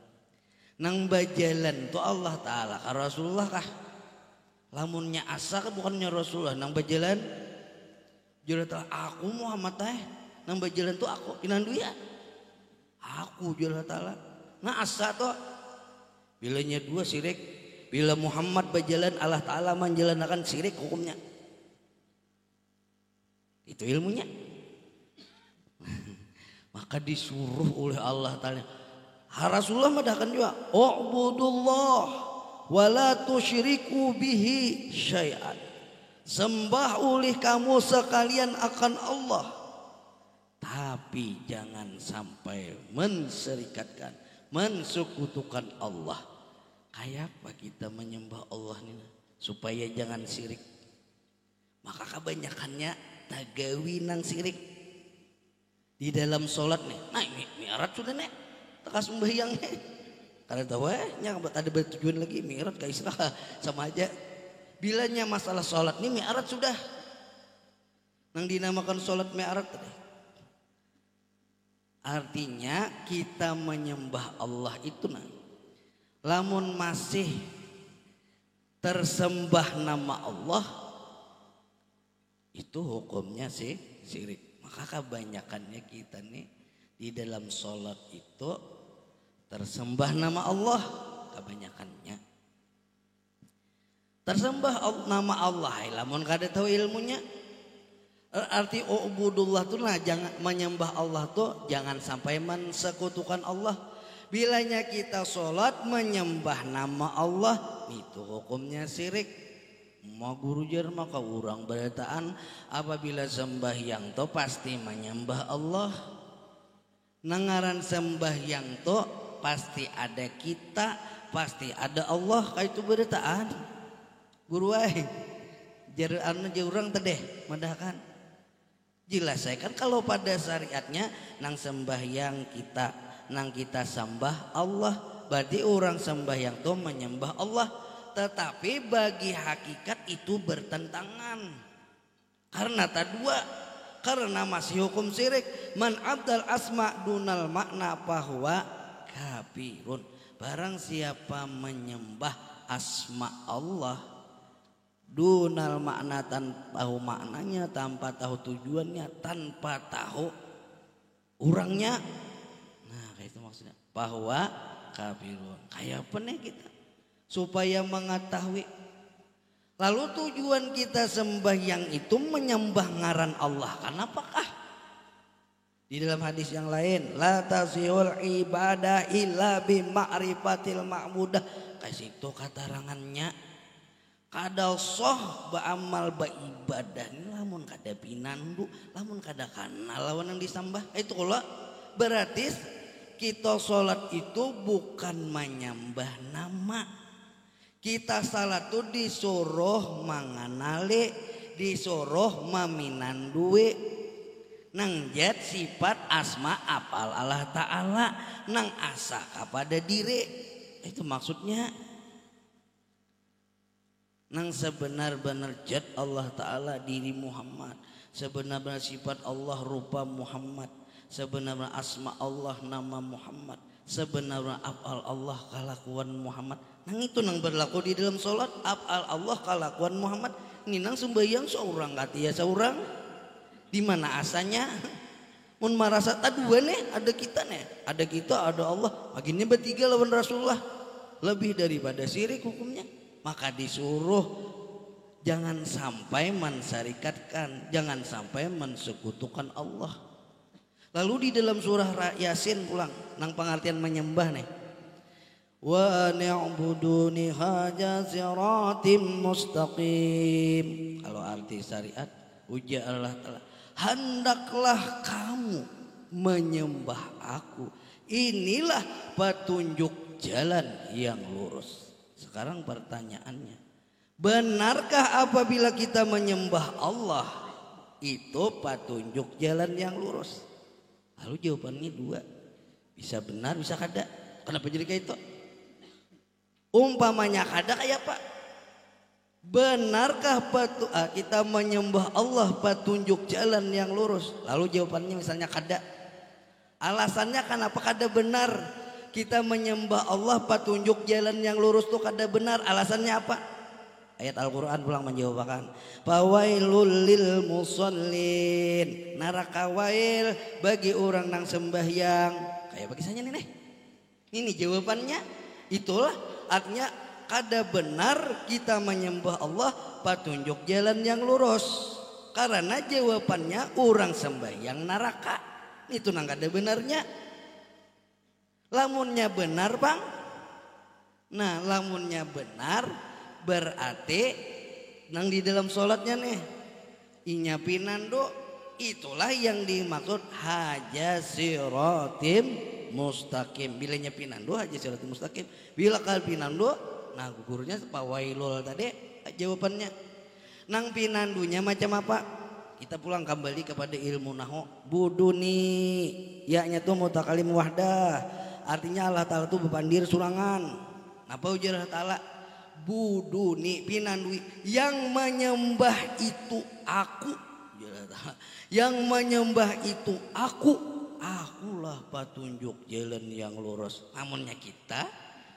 Nang bajalan tu Allah Ta'ala ka Rasulullah kah? Lamunnya asa kan bukannya Rasulullah. Nang bajalan jurata aku Muhammad teh. Nang bajalan tu aku pinandu ya. Aku jurata Ta'ala. Nah asa tu bilanya dua sirik. Bila Muhammad berjalan Allah Ta'ala menjalankan syirik hukumnya. Itu ilmunya. Maka disuruh oleh Allah Ta'ala. Rasulullah mendahkan juga. U'budullah wa la tusyriku bihi syai'an. Sembah oleh kamu sekalian akan Allah. Tapi jangan sampai menserikatkan, mensekutukan Allah. Kayak apa kita menyembah Allah ini supaya jangan syirik? Maka kebanyakannya tagawi nang syirik di dalam sholat nih. Nah ini mi'raj sudah nih, tekas sembahyang nih. Karena tahu nya ada bertujuan lagi mi'raj ke Isra sama aja. Bilanya masalah sholat nih mi'raj sudah. Nang dinamakan sholat mi'raj tadi. Artinya kita menyembah Allah itu nang. Lamun masih tersembah nama Allah itu hukumnya sih syirik. Maka kebanyakannya kita nih di dalam sholat itu tersembah nama Allah kebanyakannya. Tersembah nama Allah, lamun kada tahu ilmunya. Arti ubudullah tuh lah jangan menyembah Allah tuh jangan sampai mensekutukan Allah. Bilanya kita sholat menyembah nama Allah itu hukumnya syirik. Mau guru jar maka urang berataan apabila sembahyang to pasti menyembah Allah. Nangaran sembahyang to pasti ada kita, pasti ada Allah. Kayak itu berataan. Guru ai jar anu urang teh mendahkan. Jelas saya kan kalau pada syariatnya nang sembahyang kita nang kita sembah Allah berarti orang sembahyang itu menyembah Allah, tetapi bagi hakikat itu bertentangan karena tadua, karena masih hukum syirik. Man abdal asma dunal makna bahwa kafirun. Barang siapa menyembah asma Allah dunal makna tanpa tahu maknanya, tanpa tahu tujuannya, tanpa tahu orangnya, itu maksudnya bahwa kafirun. Kayak apa nih kita supaya mengetahui. Lalu tujuan kita sembahyang itu menyembah ngaran Allah. Kenapakah? Di dalam hadis yang lain, la tasihul ibadah illa bi ma'rifatil ma'budah. Kasih itu katarangannya kada soh baamal baibadah lamun kada pinandu, lamun kada kanal lawan yang disembah. Itu kalau berarti kita sholat itu bukan menyembah nama. Kita salat itu disuruh manganale, disuruh maminan duwe. Nang jat sifat asma apal Allah Ta'ala, nang asa kepada diri. Itu maksudnya. Nang sebenar-benar jat Allah Ta'ala diri Muhammad. Sebenar-benar sifat Allah rupa Muhammad. Sebenarnya asma Allah nama Muhammad, sebenarnya afal Allah kelakuan Muhammad. Nang itu nang berlaku di dalam sholat afal Allah kelakuan Muhammad. Ini nang sembahyang seorang katia seorang. Di mana asanya? Mun marasa tadua nih ada kita nih, ada kita ada Allah. Baginnya bertiga lawan Rasulullah. Lebih daripada syirik hukumnya. Maka disuruh jangan sampai mensyarikatkan, jangan sampai mensekutukan Allah. Lalu di dalam surah Yasin pulang nang pengertian menyembah nih. Wa ni'buduni haja siratim mustaqim. Kalau arti syariat ujar Allah Ta'ala, hendaklah kamu menyembah aku. Inilah petunjuk jalan yang lurus. Sekarang pertanyaannya, benarkah apabila kita menyembah Allah itu petunjuk jalan yang lurus? Lalu jawabannya dua, bisa benar bisa kada. Kenapa jadi kayak itu? Umpamanya kada kayak apa? Benarkah kita menyembah Allah petunjuk jalan yang lurus? Lalu jawabannya misalnya kada. Alasannya kenapa kada benar? Kita menyembah Allah petunjuk jalan yang lurus tuh kada benar. Alasannya apa? Ayat Al-Quran pulang menjawabkan, fawailul lil musallin, neraka wail bagi orang nang sembahyang. Kayak bagisannya nih. Ini jawabannya. Itulah artinya kada benar kita menyembah Allah petunjuk jalan yang lurus. Karena jawabannya orang sembahyang neraka. Itu nang kada benarnya. Lamunnya benar bang. Nah lamunnya benar berarti nang di dalam sholatnya nih inya pinando, itulah yang dimaksud haja siratim mustaqim. Bilanya pinando haja siratim mustaqim. Bila kal pinando, nah gurunya pawailul tadi jawabannya. Nang pinandunya macam apa? Kita pulang kembali kepada ilmu nahwu. Buduni yaknya tuh mutakalim wahdah. Artinya Allah Ta'ala tuh bepandir surangan. Napa ujar Allah Ta'ala? Buduni pinandui, yang menyembah itu aku. Yang menyembah itu akulah petunjuk jalan yang lurus. Namunnya kita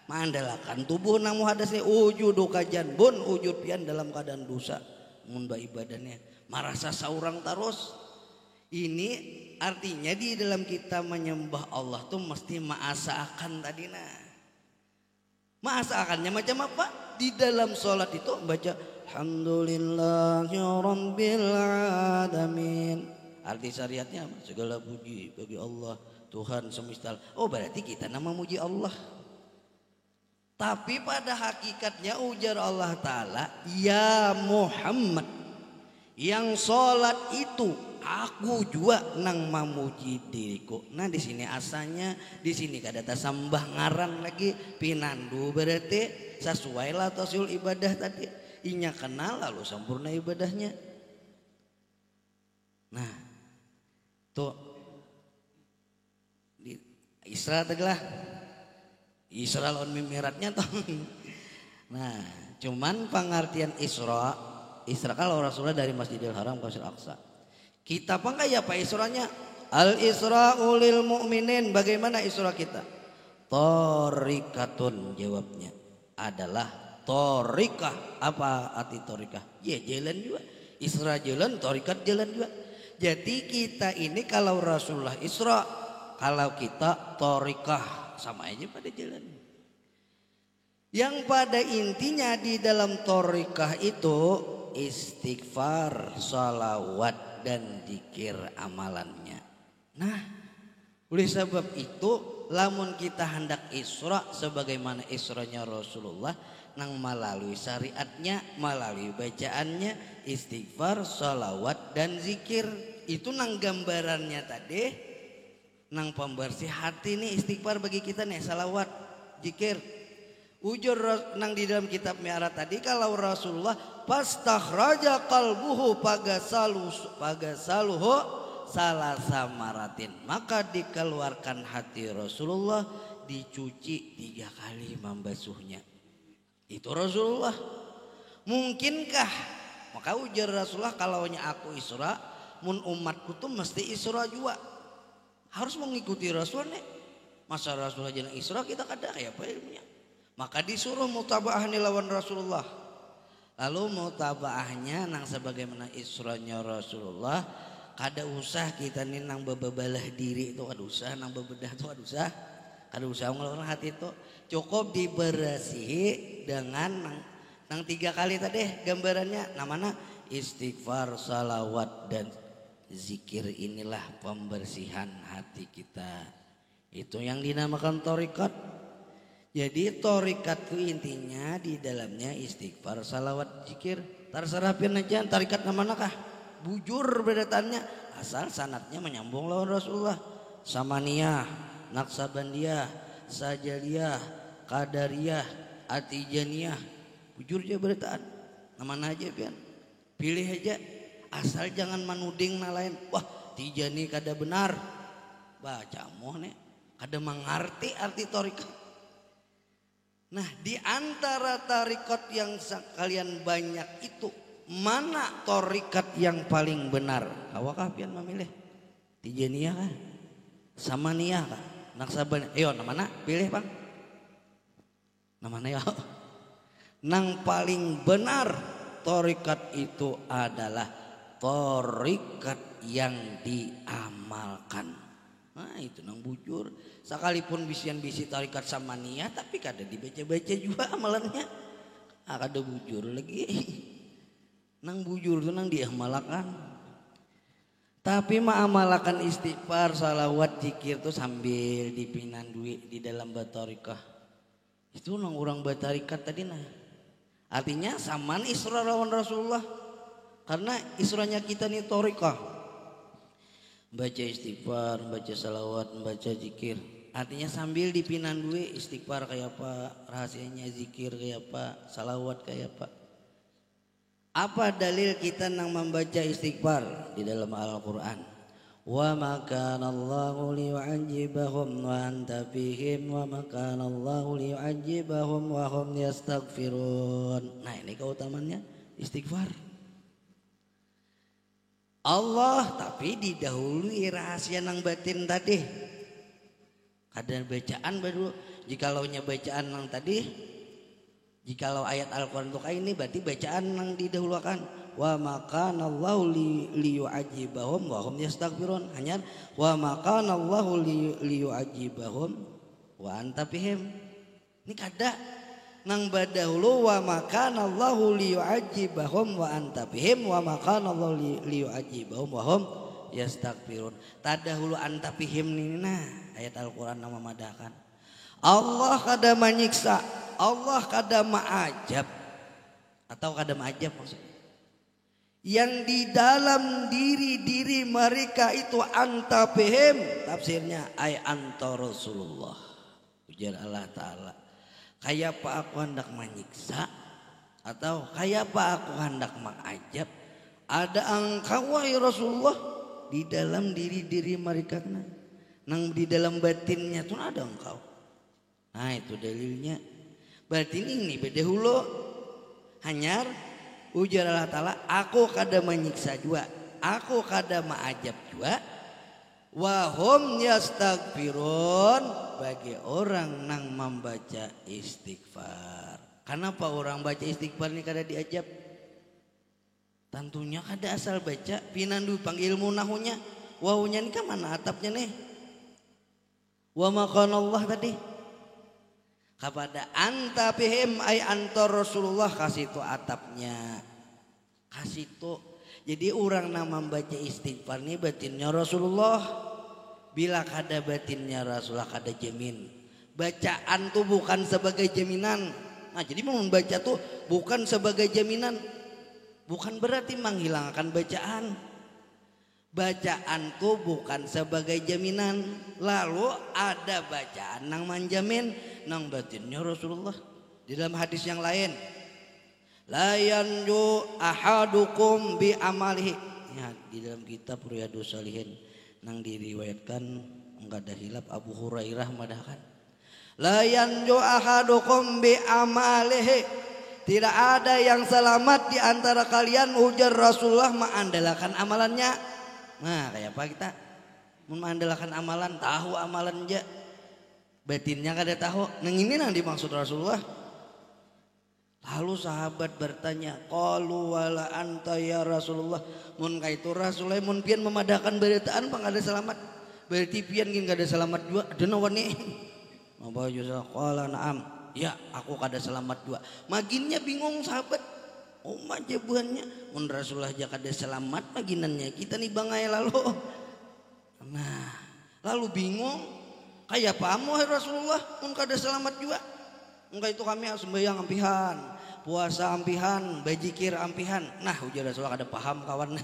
mengandalkan tubuh namu hadasnya ujudu kajan bun ujud pian dalam keadaan dosa munda ibadahnya marasa saurang terus. Ini artinya di dalam kita menyembah Allah tuh mesti ma'asa'akan tadi nah. Ma'asa'akannya macam apa? Di dalam sholat itu baca alhamdulillahi rabbil alamin. Arti syariatnya segala puji bagi Allah Tuhan semesta. Oh berarti kita nama muji Allah. Tapi pada hakikatnya ujar Allah Ta'ala, ya Muhammad, yang sholat itu aku juga nang memuji diriku. Nah di sini asalnya di sini kada sambah ngaran lagi pinandu berarti sesuai lah tosul ibadah tadi. Inya kenal lalu sempurna ibadahnya. Nah tuh di Isra tegelah Isra lawan Mi'rajnya toh. Nah cuman pengertian Isra kalau Rasulullah dari Masjidil Haram ke Masjidil Aqsa. Kita apa enggak ya Pak Isranya? Al-Isra'u lil mu'minin. Bagaimana Isra kita? Torikatun jawabnya adalah torikah. Apa arti torikah? Ya jalan juga. Isra jalan, torikat jalan juga. Jadi kita ini kalau Rasulullah Isra, kalau kita torikah sama aja pada jalan. Yang pada intinya di dalam torikah itu istighfar, salawat dan zikir amalannya. Nah, oleh sebab itu lamun kita hendak Isra sebagaimana Isranya Rasulullah nang melalui syariatnya, melalui bacaannya istighfar, salawat dan zikir. Itu nang gambarannya tadi nang pembersih hati nih istighfar bagi kita nih, salawat, zikir. Ujur nang di dalam kitab Mi'raj tadi kalau Rasulullah pastakhraja qalbuhu pagasaluhu salasa maratin, maka dikeluarkan hati Rasulullah dicuci 3 kali membasuhnya. Itu Rasulullah. Mungkinkah? Maka ujar Rasulullah kalaunya aku Isra, mun umatku tuh mesti Isra juga. Harus mengikuti Rasul nih. Masa Rasulullah jangan Isra kita kada kayak apa ilmunya. Maka disuruh mutabaah lawan Rasulullah. Lalu mutabaahnya nang sebagaimana Isranya Rasulullah, kada usah kita nih nang bebebalah diri itu, kada usah nang bebedah itu, kada usah ngelawan hati itu. Cukup diberasihi dengan nang 3 kali tadi gambarannya namanya istighfar, salawat dan zikir. Inilah pembersihan hati kita. Itu yang dinamakan thariqat. Jadi thariqat itu intinya di dalamnya istighfar, salawat, zikir. Terserah pian aja thariqat na manakah? Bujur bedatannya asal sanadnya menyambung lawan Rasulullah. Samaniyah, Naksabandiyah, Sajaliyah, Qadariyah, Atijaniyah. Bujur aja beritaan. Namanya aja pian. Pilih aja. Asal jangan manuding na lain. Wah, Tijani kada benar. Baca moh nih. Kada mengerti arti tarekat. Nah, di antara tarekat yang kalian banyak itu, mana tarekat yang paling benar? Awak pian memilih? Tijaniyah kah? Samaniyah kah? Naksabaniyah. Ayo, namana? Pilih, Bang. Namanya ya. Nang paling benar tarekat itu adalah tarekat yang diamalkan. Nah, itu nang bujur. Sekalipun bisi tarekat samaniyah tapi kada dibaca-baca juga amalannya. Kada bujur lagi. Nang bujur itu nang diamalkan. Tapi ma'amalakan istighfar, salawat, zikir tuh sambil dipinan duit di dalam batarikah. Itu nang orang batarikat tadi nah. Artinya saman Isra lawan Rasulullah. Karena Isranya kita nih tarikah. Baca istighfar, baca salawat, baca zikir. Artinya sambil dipinan duit istighfar kayak apa, rahasianya zikir kayak apa, salawat kayak apa. Apa dalil kita nang membaca istighfar di dalam Al-Quran? Wa ma kana Allahu liyu'adzibahum wa anta fihim wa ma kana Allahu liyu'adzibahum wa hum yastaghfirun. Nah, ini keutamaannya istighfar. Allah tapi didahului rahasia nang batin tadi. Ada bacaan baru. Jikalaunya bacaan nang tadi, jikalau ayat Al-Quran itu kayak ini berarti bacaan yang didahulukan. Wa makanallahu liyu'adzibahum wa hum yastaghfirun. Hanya wa makanallahu liyu'adzibahum wa anta fihim. Ini kada nang badahulu wa makanallahu liyu'adzibahum wa anta fihim wa makanallahu liyu'adzibahum wa hum yastaghfirun. Tadahulu anta fihim nina ayat Al-Quran nama madakan. Allah kada menyiksa, Allah kada ma'ajab. Atau kada ma'ajab maksudnya. Yang di dalam diri mereka itu anta fihim. Tafsirnya ay anta Rasulullah. Ujar Allah Ta'ala. Kayak apa aku hendak menyiksa? Atau kayak apa aku hendak ma'ajab? Ada engkau wahai Rasulullah di dalam diri mereka. Nang di dalam batinnya tuh ada engkau. Nah, itu dalilnya. Berarti ini beda hulu. Hanyar ujar Allah Ta'ala, aku kada menyiksa juga, aku kada ma'ajab juga. Wahum yastaghfirun, bagi orang nang membaca istighfar. Kenapa orang baca istighfar ini kada diajab? Tentunya kada asal baca, pinandu panggil munahunya. Wawunya ini kan mana atapnya nih? Wa makanallah tadi. Kepada anta fihim ay anta Rasulullah, kasih itu atapnya. Kasih itu. Jadi orang nama membaca istighfar ini batinnya Rasulullah. Bila kada batinnya Rasulullah kada jamin. Bacaan tuh bukan sebagai jaminan. Nah, jadi membaca tuh bukan sebagai jaminan. Bukan berarti menghilangkan bacaan. Bacaan tuh bukan sebagai jaminan. Lalu ada bacaan nang menjamin nang batinnya Rasulullah. Di dalam hadis yang lain, la yanju ahadukum bi amalihi. Ya, di dalam kitab Riyadhus Shalihin nang diriwayatkan enggak ada hilap Abu Hurairah madahkan. La yanju ahadukum bi amalihi. Tidak ada yang selamat di antara kalian ujar Rasulullah mengandalkan amalannya. Nah, kayak apa kita mengandalkan amalan, tahu amalan aja, batinnya kada tahu. Nang ini nang dimaksud Rasulullah. Lalu sahabat bertanya, qalu wala anta ya Rasulullah. Mun kaitu Rasulullah mun pian memadahkan beritaan pang ada selamat. Berarti pian gin kada selamat dua. Dena wani. Maba jusa qala na'am. Ya, aku kada selamat dua. Maginnya bingung sahabat. Oh majabuhannya mun Rasulullah aja kada selamat maginannya kita nih bangai lalu. Nah, lalu bingung kayak apa wahai Rasulullah mun kada selamat juga. Enggak itu kami sembahyang ampihan, puasa ampihan, bajikir ampihan. Nah, ujar Rasulullah kada paham kawan.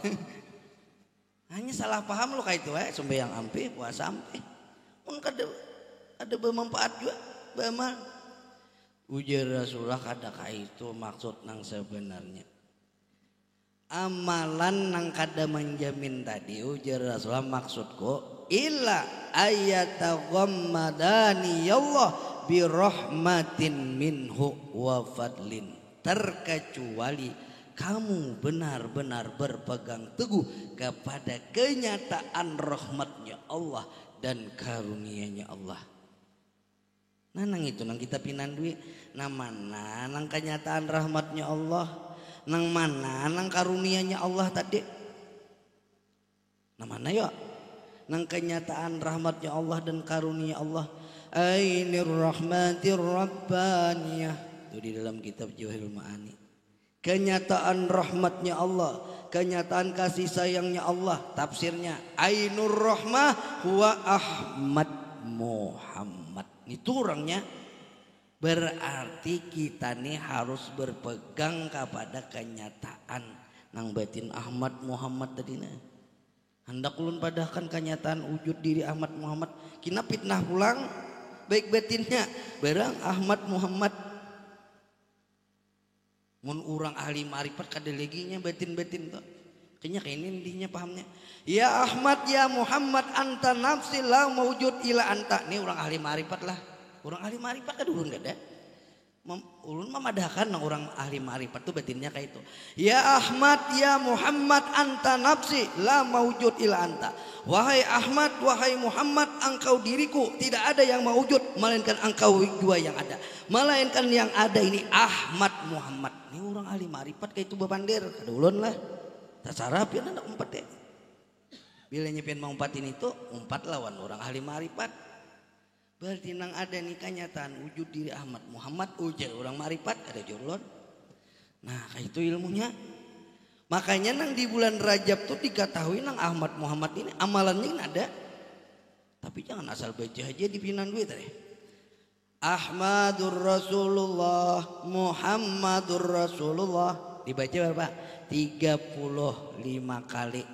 Hanya salah paham lo kayak itu sembahyang ampe puasa ampe. Mun ada bermanfaat juga beramal. Ujar Rasulullah kada itu maksud nang sebenarnya. Amalan nang kada menjamin tadi ujar Rasulullah maksudku illa ayataghammadani Allah bi rahmatin minhu wa fadlin, terkecuali kamu benar-benar berpegang teguh kepada kenyataan rahmatnya Allah dan karunia-Nya Allah. Nah nang itu nang kita pinan duit, nang mana nang kenyataan rahmatnya Allah, nang mana nang karunia-Nya Allah tadi. Nang mana ya? Nang kenyataan rahmatnya Allah dan karunia Allah. Ainir rahmatir rabbaniyah. Itu di dalam kitab Jawahirul Ma'ani. Kenyataan rahmatnya Allah, kenyataan kasih sayangnya Allah. Tafsirnya Ainur rahmah huwa Ahmad Muhammad. Itu orangnya. Berarti kita nih harus berpegang kepada kenyataan nang batin Ahmad Muhammad tadi nah. Hendak ulun padahkan kenyataan wujud diri Ahmad Muhammad. Kina fitnah pulang baik batinnya barang Ahmad Muhammad. Mun orang ahli marifat kada leginya batin-batin tuh. Kayaknya kayak ini intinya pahamnya. Ya Ahmad ya Muhammad anta nafsi la mawujud ila anta. Ini orang ahli marifat lah. Orang ahli marifat kan ulun gak ada. Ulun memadahkan orang ahli marifat tuh batinnya kayak itu. Ya Ahmad ya Muhammad anta nafsi la mawujud ila anta. Wahai Ahmad, wahai Muhammad, engkau diriku, tidak ada yang mewujud melainkan engkau dua yang ada. Melainkan yang ada ini Ahmad Muhammad. Ini orang ahli marifat kayak itu bapandir. Kada ulun lah. Tasarap ya anak umpat ya. Bila nyepin mau umpatin itu umpat lawan orang ahli marifat. Berarti nang ada nih kenyataan wujud diri Ahmad Muhammad ujar orang marifat ada jurlon. Nah kayak itu ilmunya. Makanya nang di bulan Rajab tuh diketahui nang Ahmad Muhammad ini amalannya ini ada. Tapi jangan asal baca aja di pinan duit tadi. Ahmadur Rasulullah Muhammadur Rasulullah dibaca berapa? 35 kali.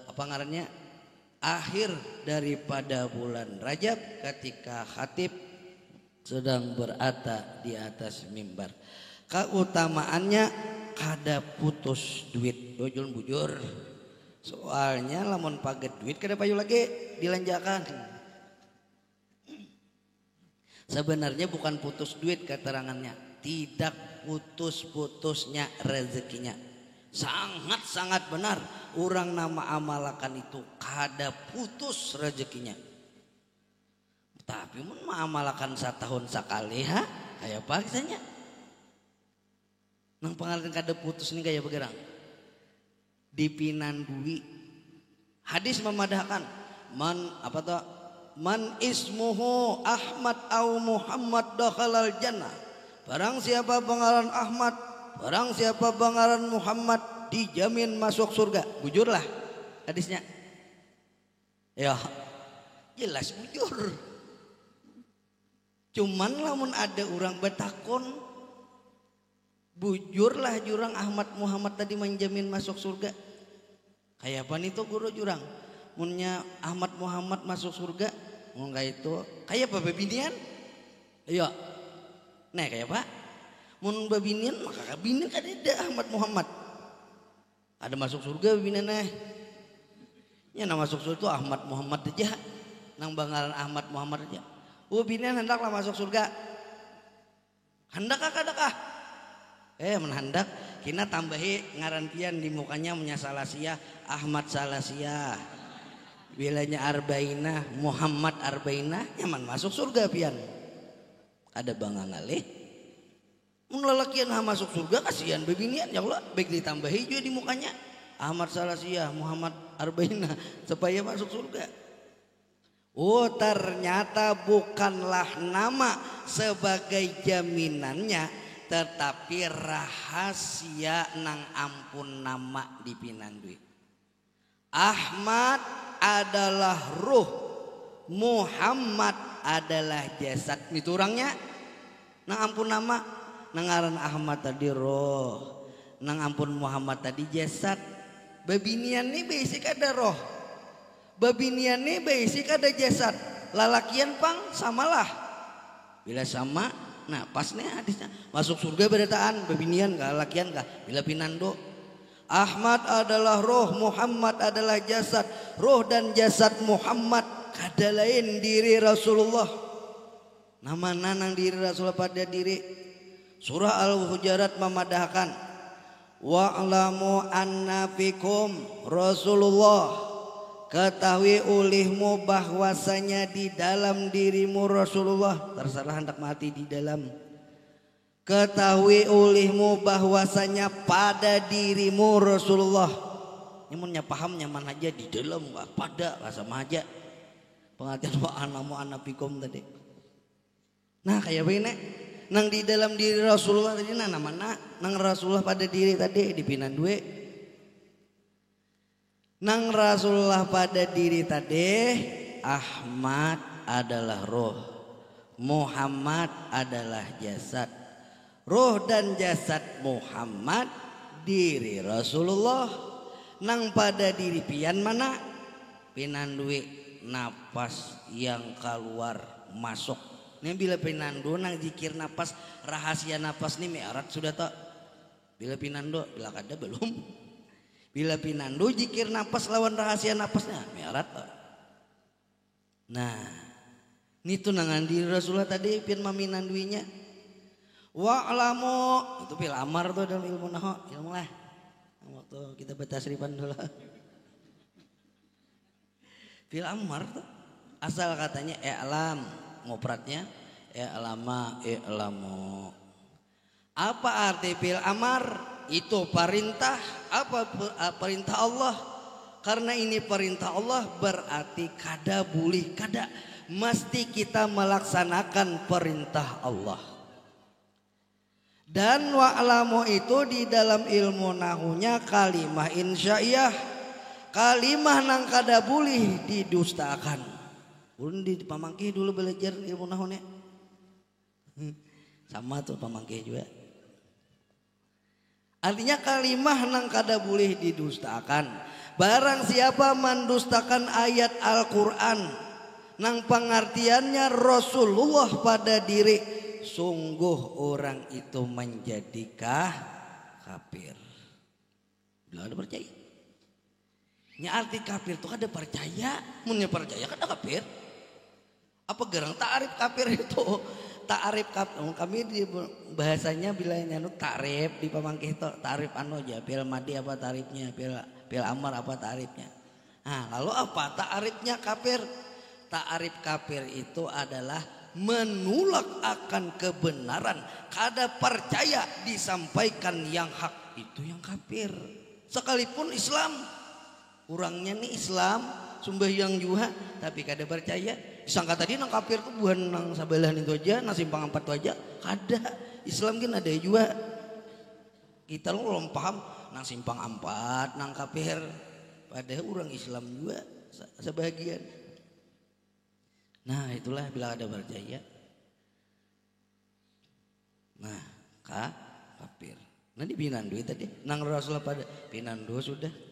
Apa ngarannya? Akhir daripada bulan Rajab ketika khatib sedang berada di atas mimbar. Keutamaannya kada putus duit dojul bujur. Soalnya lamun paget duit kada payu lagi dilanjakan. Sebenarnya bukan putus duit keterangannya, tidak putus-putusnya rezekinya. Sangat-sangat benar. Orang nama amalakan itu kada putus rezekinya. Tapi mun amalakan setahun sekali kayak apa kisahnya? Nang pengalan kada putus ini kayak bergerang. Dipinan dui. Hadis memadahkan man apa tuh? Man ismuhu Ahmad au Muhammad dakhalal jannah. Barang siapa pengaran Ahmad, barang siapa pengaran Muhammad dijamin masuk surga. Bujurlah hadisnya. Ya jelas bujur. Cuman lamun ada orang betakon bujurlah jurang Ahmad Muhammad tadi menjamin masuk surga. Kayak apa nih tuh guru jurang? Munnya Ahmad Muhammad masuk surga, mun kayak itu kayak apa babinian? Iya. Nah kayak apa? Mun babinian maka babinian kan ada Ahmad Muhammad. Ada masuk surga bina nah. Ya nama masuk surga itu Ahmad Muhammad aja. Nang bangaran Ahmad Muhammad aja. Bina hendaklah masuk surga. Hendakkah kadakah? Menhendak kina tambahi ngaran pian di mukanya punya Salasia Ahmad Salasia. Bilanya Arbainah Muhammad Arbainah nyaman masuk surga pian. Ada bangangalih. Mun lalakian masuk surga kasihan bebinian ya Allah baik ditambahi juga di mukanya Ahmad Salasia Muhammad Arbainah supaya masuk surga. Oh ternyata bukanlah nama sebagai jaminannya, tetapi rahasia nang ampun nama di pinandui. Ahmad adalah ruh, Muhammad adalah jasad. Itu orangnya nang ampun nama. Nang ngaran Ahmad tadi roh, nang ampun Muhammad tadi jasad. babinian nih basic ada roh, babinian nih basic ada jasad, lalakian pang samalah. Bila sama, nah pasnya hadisnya masuk surga berataan babinian gak lalakian gak. Bila pinando Ahmad adalah roh, Muhammad adalah jasad. Roh dan jasad Muhammad kada lain diri Rasulullah. Nama nanang diri Rasulullah pada diri. Surah Al-Hujurat memadahkan wa'lamu anna fikum Rasulullah, ketahui ulihmu bahwasanya di dalam dirimu Rasulullah. Terserah hendak mati di dalam. Ketahui ulihmu bahwasanya pada dirimu Rasulullah. Nyamunnya paham nyaman aja di dalam pada sama aja. Pengertian wa'lamu anna fikum tadi. Nah kayak begini. Nang di dalam diri Rasulullah tadi nah mana nang Rasulullah pada diri tadi dipinan dua. Nang Rasulullah pada diri tadi Ahmad adalah roh, Muhammad adalah jasad. Roh dan jasad Muhammad diri Rasulullah. Nang pada diri pian mana? Pinan dua napas yang keluar masuk. Nih bila pinando nang zikir napas rahasia napas nih mi'raj sudah tak? Bila pinando bila kada belum. Bila pinando zikir napas lawan rahasia napasnya mi'raj tak? Nah, ini tuh nangan diri Rasulullah tadi pian maminanduinya. Wa'lamu itu pil amar tuh dalam ilmu nahu, ilmu lah. Waktu kita baca tasrifan dulu. Pil amar tuh asal katanya i'lam. Ngopratnya i'lama i'lamu. Apa arti fil amar? Itu perintah. Apa perintah Allah? Karena ini perintah Allah berarti kada boleh kada mesti kita melaksanakan perintah Allah. Dan wa'lamu itu di dalam ilmu nahunya kalimah insya'iyah, kalimah nang kada boleh didustakan. Ulun di pamangkih dulu belajar ilmu nahune. Sama tuh pamangkih juga. Artinya kalimah nang kada boleh didustakan. Barang siapa mendustakan ayat Al-Quran nang pengertiannya Rasulullah pada diri, sungguh orang itu menjadikah kafir. Bila ada percaya. Nya arti kafir itu kada percaya, munnya percaya kada kafir. Apa gerang ta'rif kafir itu? Ta'rif kafir kami di bahasanya bila nyanu ta'rif di pamangkih itu ta'rif anu aja pil madi apa ta'rifnya, pil amar apa ta'rifnya. Nah, lalu apa ta'rifnya kafir? Ta'rif kafir itu adalah menolak akan kebenaran, kada percaya disampaikan yang hak, itu yang kafir. Sekalipun Islam, orangnya nih Islam, sembahyang juga tapi kada percaya. Sangka tadi nang kafir tuh bukan nang sabalahan itu aja, nang simpang empat itu aja. Kada. Islam kan ada juga. Kita lo belum paham nang simpang empat, nang kafir. Padahal orang Islam juga sebagian. Nah itulah bila ada percaya. Nah kafir. Nanti pinandu tadi. Nang Rasulullah pada pinandu sudah.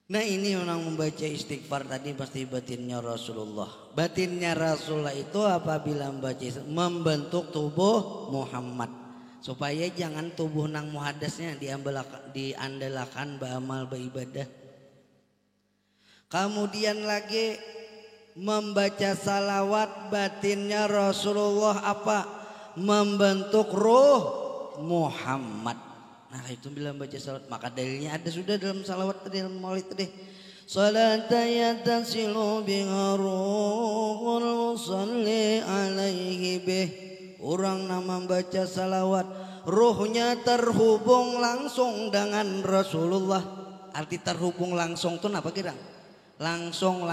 Nah ini orang membaca istighfar tadi pasti batinnya Rasulullah. Batinnya Rasulullah itu apabila membaca membentuk tubuh Muhammad. Supaya jangan tubuh nang muhadasnya diandalkan beramal beribadah. Kemudian lagi membaca salawat batinnya Rasulullah apa? Membentuk ruh Muhammad. Nah itu bila baca salawat maka dalilnya ada sudah dalam salawat dalam maulid tadi. Salatan yatasilu biha ruhul musalli alaihi bih. Orang nama baca salawat ruhnya terhubung langsung dengan Rasulullah. Arti terhubung langsung itu apa kira? Langsung.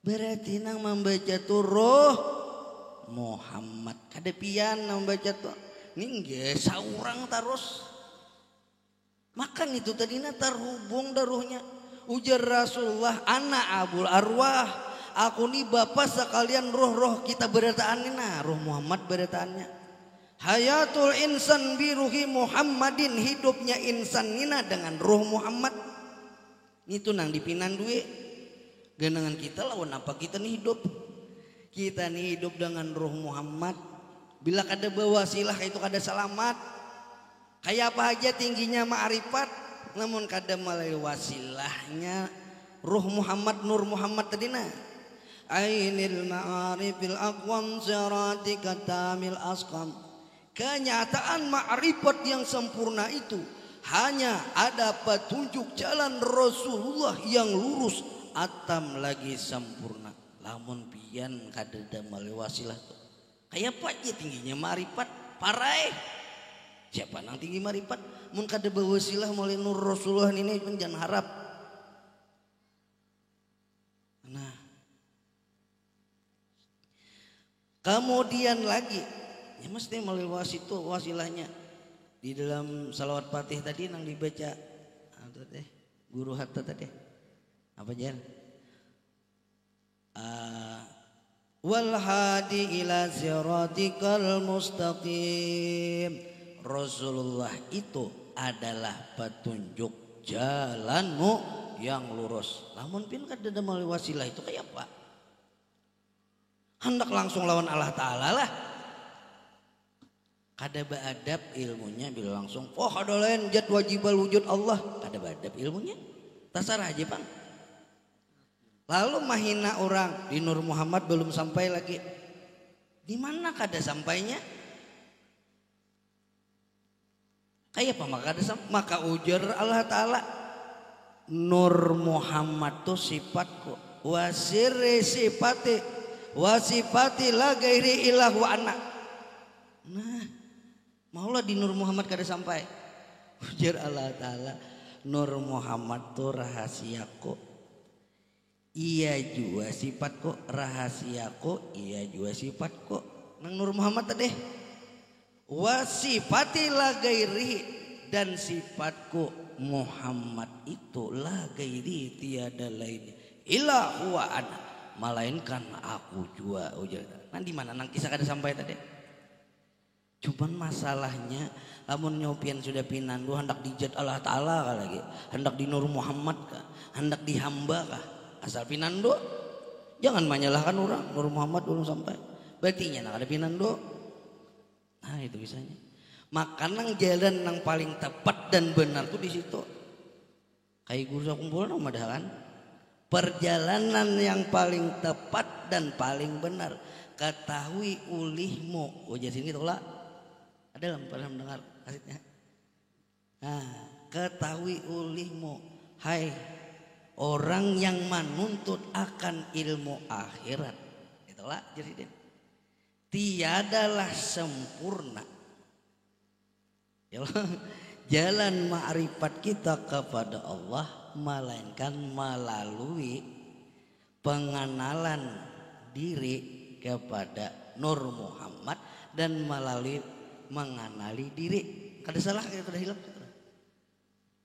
Berarti nang membaca tuh ruh Muhammad. Kadepian nang membaca tuh ini seorang terus makan itu tadinya terhubung daruhnya. Ujar Rasulullah anak abul arwah, aku nih bapak sekalian roh-roh kita berataannya. Nah roh Muhammad berataannya. Hayatul insan biruhi Muhammadin, hidupnya insan nina dengan roh Muhammad. Itu nang dipinan duit. Genangan kita lawan apa kita nih hidup? Kita nih hidup dengan roh Muhammad. Bila kada bawasilah itu kada selamat. Kayak apa aja tingginya ma'rifat, namun kada malai wasilahnya roh Muhammad, nur Muhammad tadina. Ainil ma'arifil aqwam siratika tamil asqam. Kenyataan ma'rifat yang sempurna itu hanya ada petunjuk jalan Rasulullah yang lurus atam lagi sempurna. Lamun pian kadeda malai wasilah tuh. Kayak apa aja tingginya ma'rifat parai. Siapa nang tinggi ma'rifat mun kada bawasilah mulai nur Rasulullah ini pun jangan harap. Nah, kemudian lagi ya mesti melalui itu wasilahnya di dalam salawat fatih tadi nang dibaca guru hatta tadi apa jar wal hadi ila siratikal mustaqim. Rasulullah itu adalah petunjuk jalanmu yang lurus. Namun pin kada melalui wasilah itu kayak apa? Hendak langsung lawan Allah Ta'ala lah. Kada beadab ilmunya bila langsung kada lain jad wajibal wujud Allah. Kada beadab ilmunya. Tasarah aja bang. Lalu mahina orang di Nur Muhammad belum sampai lagi. Di mana kada sampainya? Kayak apa maka ujar Allah Ta'ala Nur Muhammad tuh sifatku wasiri wasifati la gairi ilahu anak. Nah maulah di Nur Muhammad kada sampai. Ujar Allah Ta'ala Nur Muhammad tuh rahasiaku, iya juga sifatku, rahasiaku iya juga sifatku. Nang Nur Muhammad tadi wasifati la gairi, dan sifatku Muhammad itu la gairi tiada lain illa huwa ana, melainkan aku jua. Ujar nah di mana nang kisah kada sampai tadi. Cuman masalahnya lamun nyopian sudah pinandu hendak dijat Allah Ta'ala kah lagi, hendak di Nur Muhammad kah, hendak di hamba kah, asal pinandu jangan menyalahkan orang. Nur Muhammad belum sampai berarti nya nak ada pinandu. Nah itu bisanya. Maka nang jalan nang paling tepat dan benar tuh di situ. Kayak guru sakumpul nang madahan. Perjalanan yang paling tepat dan paling benar. Ketahui ulihmu. Ujar sini tuh lah. Ada lah pernah mendengar kasetnya. Nah, ketahui ulihmu. Hai orang yang menuntut akan ilmu akhirat. Itulah jadi tiadalah sempurna jalan ma'rifat kita kepada Allah melainkan melalui pengenalan diri kepada Nur Muhammad dan melalui mengenali diri. Kada salah kada hilap.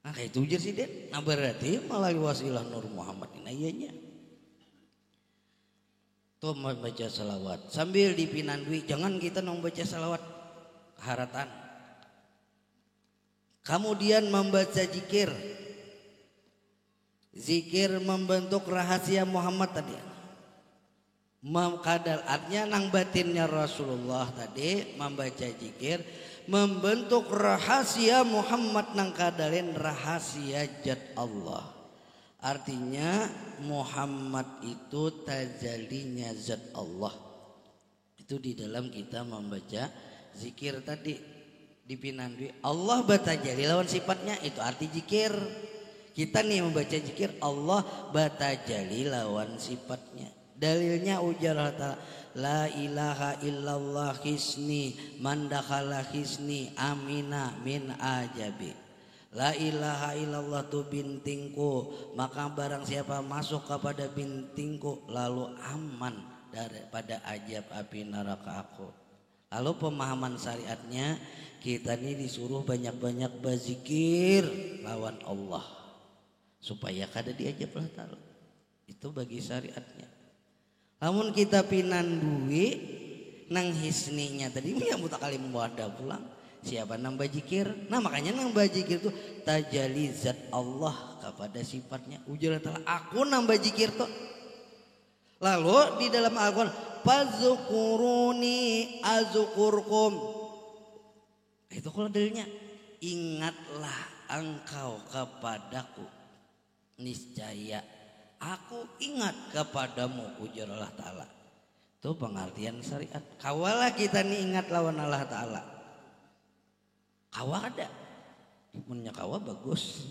Nah kayak itu ujar sih Den. Nah berarti melalui wasilah Nur Muhammad ini ayahnya membaca salawat sambil dipinandui. Jangan kita membaca salawat haratan, kemudian membaca zikir. Zikir membentuk rahasia Muhammad tadi. Kadal artinya nang batinnya Rasulullah tadi membaca zikir membentuk rahasia Muhammad nang kadalin rahasia zat Allah. Artinya Muhammad itu tajallinya zat Allah. Itu di dalam kita membaca zikir tadi dipinandui Allah batajalli lawan sifatnya, itu arti zikir. Kita nih membaca zikir Allah batajalli lawan sifatnya. Dalilnya ujar Allah Ta'ala la ilaha illallah hisni man dakhala hisni amina min ajabi. La ilaha illallah tu bintingku, maka barang siapa masuk kepada bintingku lalu aman daripada ajab api neraka aku. Lalu pemahaman syariatnya kita ini disuruh banyak-banyak berzikir lawan Allah supaya kada diajab Allah Ta'ala. Itu bagi syariatnya. Namun kita pinandui nang hisninya tadi ya mutakali muada pulang. Siapa nambah jikir? Nah makanya nambah jikir tuh tajalli zat Allah kepada sifatnya. Ujar Allah aku nambah jikir tuh. Lalu di dalam Al-Quran fazkuruni azkurkum. Itu kalau dalilnya ingatlah engkau kepadaku niscaya aku ingat kepadamu ujar Allah Ta'ala. Itu pengertian syariat. Kawalah kita nih ingat lawan Allah Ta'ala. Kawa ada. Punya kawa bagus.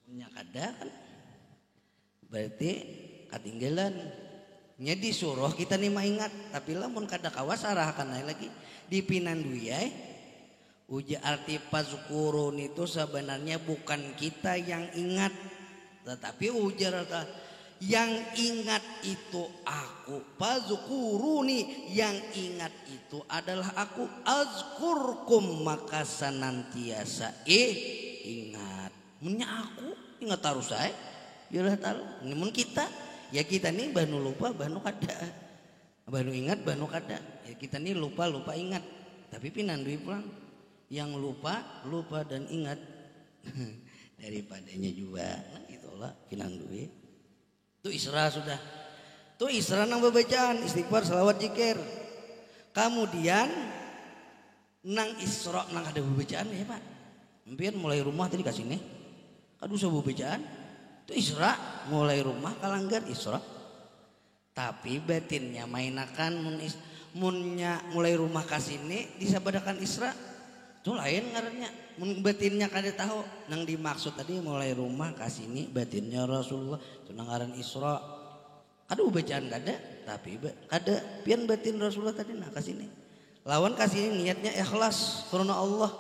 Punya kada kan. Berarti ketinggalan. Nya disuruh kita nih ingat. Tapi lamun kada kawa sarahkan lagi. Dipinan duyai. Uja arti pazkurun itu sebenarnya bukan kita yang ingat. Tetapi ujar yang ingat itu aku. Pazkuruni yang ingat itu adalah aku. Azkurkum maka senantiasa ingat. Munnya aku ingat harus saya. Ya tahu. Namun kita ya kita nih banu lupa banu kada. Banu ingat banu kada. Ya kita nih lupa ingat. Tapi pinandui pulang. Yang lupa dan ingat daripadanya juga. Nah itulah pinandui. Itu Isra sudah. Itu Isra nang bacaan istighfar salawat zikir. Kemudian nang Isra nang ada bacaan ya Pak. Mungkin mulai rumah tadi kasih nih. Aduh sebuah bacaan. Itu Isra mulai rumah kalanggar Isra. Tapi batinnya mainakan munnya mulai rumah kasih nih disabadakan Isra. Itu lain ngarannya. Mun batinnya kada tahu nang dimaksud tadi mulai rumah kasih ini batinnya Rasulullah itu nang ngaran Isra. Aduh bacaan kada tapi kada pian batin Rasulullah tadi nah kasih ini. Lawan kasih ini niatnya ikhlas karena Allah.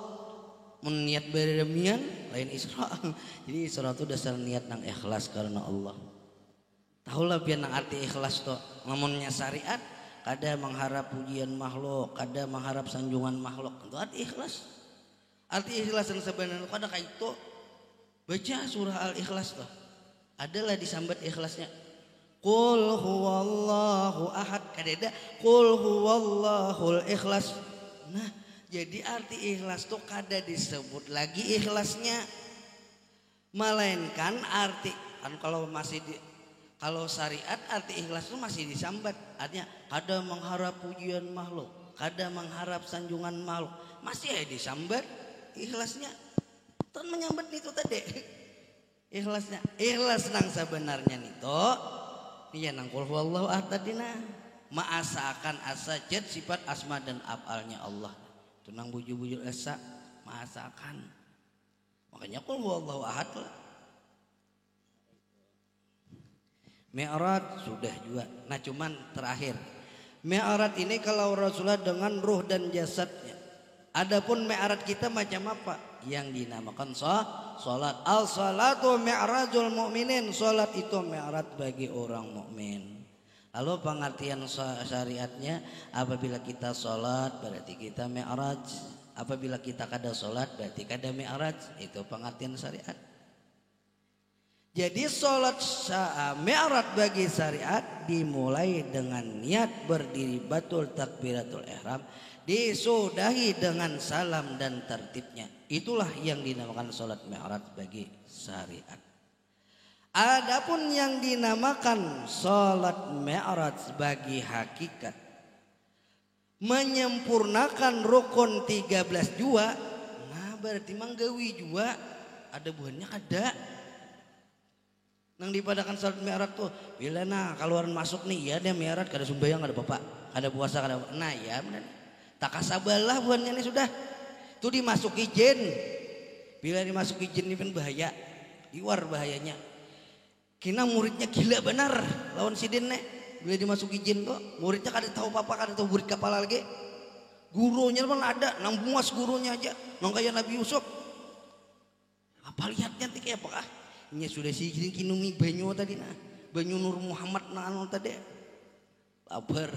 Mun niat beremian lain Isra. Jadi Isra itu dasar niat nang ikhlas karena Allah. Tahulah pian nang arti ikhlas to. Lamunnya syariat kada mengharap pujian makhluk, kada mengharap sanjungan makhluk. Itu arti ikhlas. Arti ikhlas yang sebenarnya kada kayak itu. Baca surah Al-Ikhlas tuh. Adalah disambat ikhlasnya. Qul huwallahu ahad. Kadeda qul huwallahul ikhlas. Nah, jadi arti ikhlas tuh kada disebut lagi ikhlasnya. Melainkan arti kan kalau syariat arti ikhlas itu masih disambat. Artinya kada mengharap pujian makhluk, kada mengharap sanjungan makhluk. Masih disambat ikhlasnya. Tuh menyambat itu tadi. Ikhlasnya. Ikhlas nang sebenarnya nito. Iya nang qul huwallahu ahad tadina. Maasakan asajad sifat asma dan af'alnya Allah. Itu nang bujur-bujur esa maasakan. Makanya qul huwallahu ahad lah. Mi'raj sudah juga. Nah cuman terakhir Mi'raj ini kalau Rasulullah dengan ruh dan jasadnya. Adapun Mi'raj kita macam apa? Yang dinamakan salat. Al-salatu mi'rajul mu'minin. Salat itu mi'raj bagi orang mukmin. Lalu pengertian syariatnya apabila kita salat berarti kita mi'raj. Apabila kita kada salat berarti kada mi'raj. Itu pengertian syariat. Jadi sholat mi'raj bagi syariat dimulai dengan niat berdiri batul takbiratul ihram, disudahi dengan salam dan tertibnya. Itulah yang dinamakan sholat mi'raj bagi syariat. Adapun yang dinamakan sholat mi'raj bagi hakikat, menyempurnakan rukun 13 jua, nah berarti manggawi jua ada buahnya ada. Nang dipadakan salat mi'raj tuh bila nah keluaran masuk nih ya dia mi'raj kada sumbayang kada bapak kada puasa kada nah ya benar tak kasabalah buannya nih sudah itu dimasuki jin bila dimasuki jin ini kan bahaya iwar bahayanya kina muridnya gila benar lawan sidin nih bila dimasuki jin tuh muridnya kada tahu apa kada tahu murid kepala lagi gurunya pun ada nang buas gurunya aja nang kayak Nabi Yusuf apa lihatnya nanti kayak apa nya sudah sih kinumi banyu tadi nah banyu Nur Muhammad nah anu tadi sabar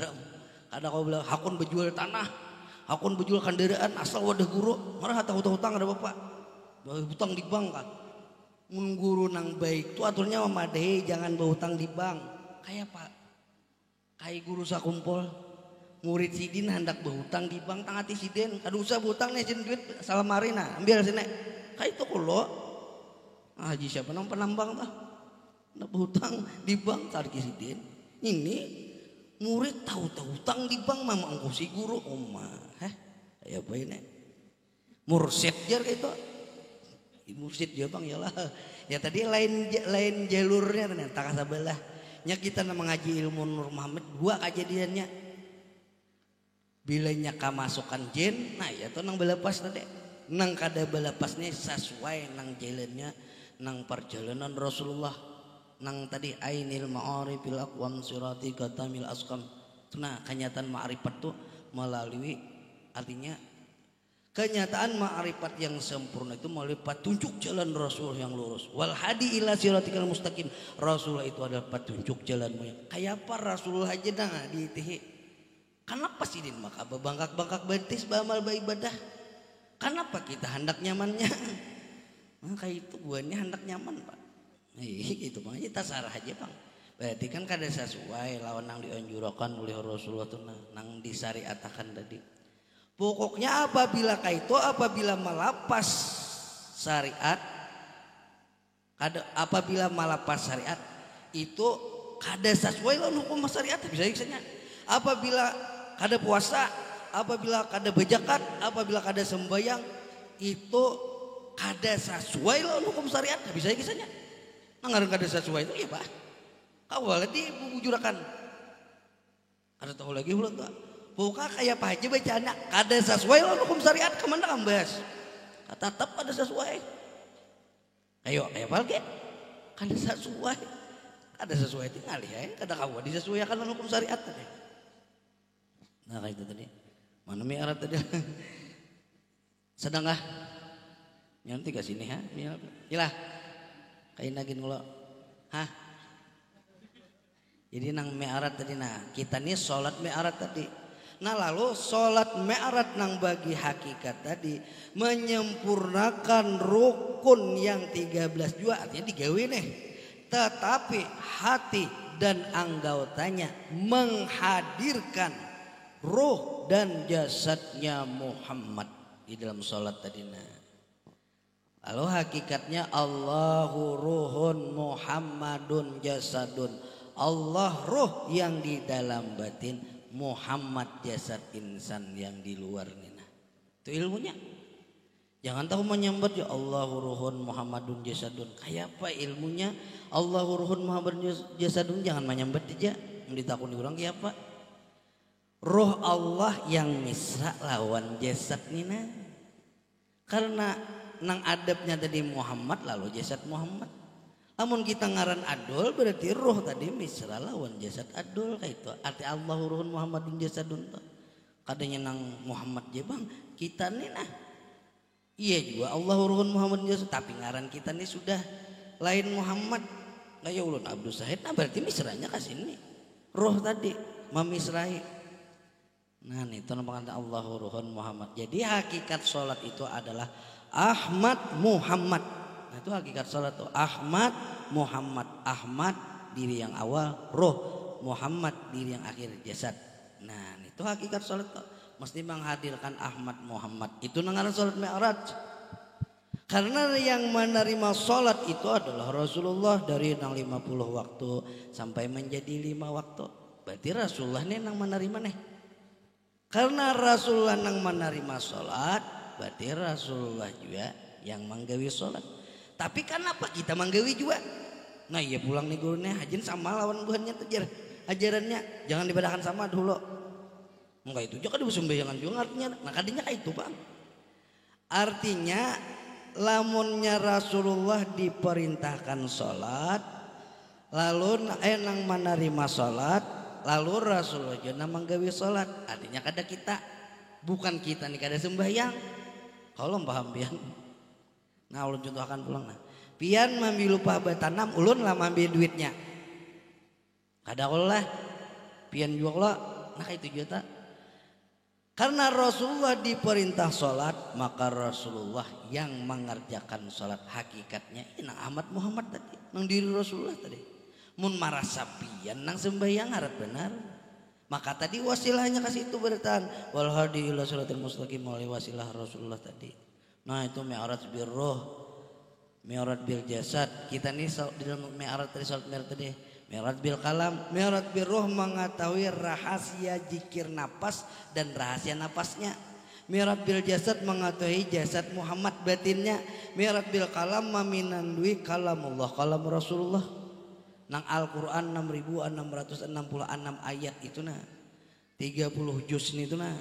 kada kau bilang hakun berjual tanah hakun berjual kendaraan asal wadah guru marah tahu hutang ada bapak hutang di bank kan mun guru nang baik tu aturnya memadai jangan berhutang di bank kayak pak kayak guru sakumpul murid sidin hendak berhutang di bank tangati sidin kadusa berhutang nih jen duit salamarina ambil sini kayak itu kulo haji siapa nang penambang tah hendak berhutang di bank tangati sidin ini murid tahu-tahu hutang di bank mama engkau si guru oma ya apa ini mursid jar itu mursid dia bang ya lah ya tadi lain jalurnya ternyata kasabelah nya kita mengaji ilmu Nur Muhammad dua kejadiannya bilanya kamasukan jin nah ya tuh nang belepas tadi nang kada belepasnya sesuai nang jalannya nang perjalanan Rasulullah nang tadi ainil ma'arifil aqwam surati katamil asqam nah kenyataan ma'rifat tuh melalui artinya kenyataan ma'rifat yang sempurna itu melalui petunjuk jalan Rasul yang lurus wal hadi ila siratikal mustaqim Rasulullah itu adalah petunjuk jalanmu yang kayak apa Rasulullah aja dah diitihi. Kenapa sih din maka bangkak-bangkak betis bamal ibadah? Kenapa kita hendak nyamannya? Maka itu guanya hendak nyaman pak. Itu bang kita sarah aja bang. Berarti kan kada sesuai lawan nang dianjurkan oleh Rasulullah tuh nang disyariatakan tadi. Pokoknya apabila melapas syariat, apabila melapas syariat itu kada sesuai lawan hukum syariat bisa kisahnya. Apabila kada puasa, apabila kada bejakat, apabila kada sembayang itu kada sesuai lawan hukum syariat bisa kisahnya. Nang kada sesuai itu ya pak. Kawal di bubujurakan. Ada tahu lagi ulang tak? Pokoknya kayak apa aja bacanya kada sesuai lawan hukum syariat kemana kambas? Tetap kada sesuai. Ayo kayak apa lagi? Kada sesuai. Kada sesuai tinggal ya. Kada kawal disesuaikan lawan hukum syariat tadi. Nah kayak itu tadi mana mi'raj tadi sedangkah nyanti ke sini ha ilah kayak nagin ngulo jadi nang mi'raj tadi nah kita nih sholat mi'raj tadi nah lalu sholat mi'raj nang bagi hakikat tadi menyempurnakan rukun yang 13 jua artinya digawe nih tetapi hati dan anggotanya menghadirkan ruh dan jasadnya Muhammad di dalam sholat tadi. Lalu hakikatnya Allahu ruhun Muhammadun jasadun. Allah ruh yang di dalam batin, Muhammad jasad insan yang di luar nina. Itu ilmunya. Jangan tahu menyambat ya Allahu ruhun Muhammadun jasadun. Kayak apa ilmunya? Allahu ruhun Muhammadun jasadun jangan menyambat aja. Ditakuni orang kayak apa? Roh Allah yang misra lawan jasad nina. Karena nang adabnya tadi Muhammad lalu jasad Muhammad. Namun kita ngaran adul berarti roh tadi misra lawan jasad adul kayak itu. Arti Allahu ruhun Muhammadun jasadun tuh. Kadanya nang Muhammad je bang kita nina. Iya juga Allahu ruhun Muhammadun jasad tapi ngaran kita nih sudah lain Muhammad. Kayak ulun Abdul Sahid nah berarti misranya kasih ini. Roh tadi memisrai. Nah itu namanya Allahu ruhun Muhammad. Jadi hakikat sholat itu adalah Ahmad Muhammad. Nah itu hakikat sholat itu Ahmad Muhammad. Ahmad diri yang awal, roh Muhammad diri yang akhir jasad. Nah itu hakikat sholat itu mesti menghadirkan Ahmad Muhammad. Itu namanya sholat mi'raj. Karena yang menerima sholat itu adalah Rasulullah dari nang 50 waktu sampai menjadi 5 waktu. Berarti Rasulullah nih nang menerima nih. Karena Rasulullah nang menerima sholat, berarti Rasulullah juga yang menggawi sholat. Tapi kenapa kita menggawi juga? Nah iya pulang nih gurunya hajin sama lawan buhannya tejar ajarannya jangan dibedahkan sama dulu. Enggak itu juga disembayangan juga artinya. Nah kadinya kayak itu bang. Artinya lamunnya Rasulullah diperintahkan sholat, lalu nang menerima sholat. Lalu Rasulullah juga menggawi sholat. Artinya kada kita. Bukan kita nih kada sembahyang. Kalau paham pian. Nah ulun contohkan pulang nah. Pian mambil lupa batanam ulun lah mambil duitnya. Kada lah. Pian juga lah. Nah itu juga tak. Karena Rasulullah diperintah sholat. Maka Rasulullah yang mengerjakan sholat. Hakikatnya ini Ahmad Muhammad tadi. Nang diri Rasulullah tadi. Mun marasa pian nang sembahyang harap benar. Maka tadi wasilahnya kasih itu bertahan wal hadi ila siratal mustaqim oleh wasilah Rasulullah tadi. Nah itu mi'raj bir ruh, mi'raj bil jasad. Kita nih di dalam mi'raj tadi salat mi'raj tadi. Mi'raj bil kalam, mi'raj bir ruh mengetahui rahasia zikir napas dan rahasia napasnya. Mi'raj bil jasad mengetahui jasad Muhammad batinnya. Mi'raj bil kalam meminandui kalamullah, kalam Rasulullah. Nang Al-Quran 6666 ayat itu nah 30 juz itu nah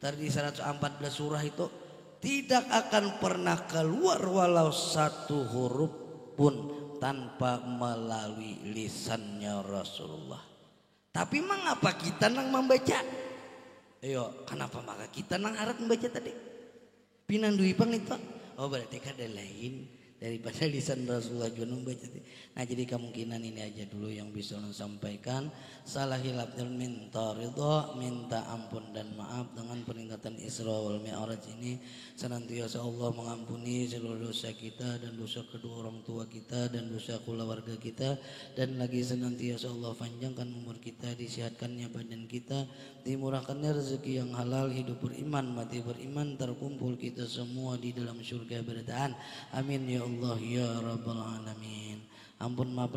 tadi 114 surah itu tidak akan pernah keluar walau satu huruf pun tanpa melalui lisannya Rasulullah. Tapi mengapa kita nang membaca? Ayo, kenapa maka kita nang harap membaca tadi? Pinandui pang itu. Oh berarti kada lain daripada lisan Rasulullah juga membaca. Nah jadi kemungkinan ini aja dulu yang bisa saya sampaikan. Salah hilaf dan minta ridha, minta ampun dan maaf dengan peningkatan Isra wal Mi'raj ini. Senantiasa Allah mengampuni seluruh dosa kita dan dosa kedua orang tua kita dan dosa keluarga kita. Dan lagi senantiasa Allah panjangkan umur kita, disehatkannya badan kita, dimurahkannya rezeki yang halal, hidup beriman, mati beriman, terkumpul kita semua di dalam surga bertahan. Amin ya Allah ya Rabbal Alamin. Ampun maaf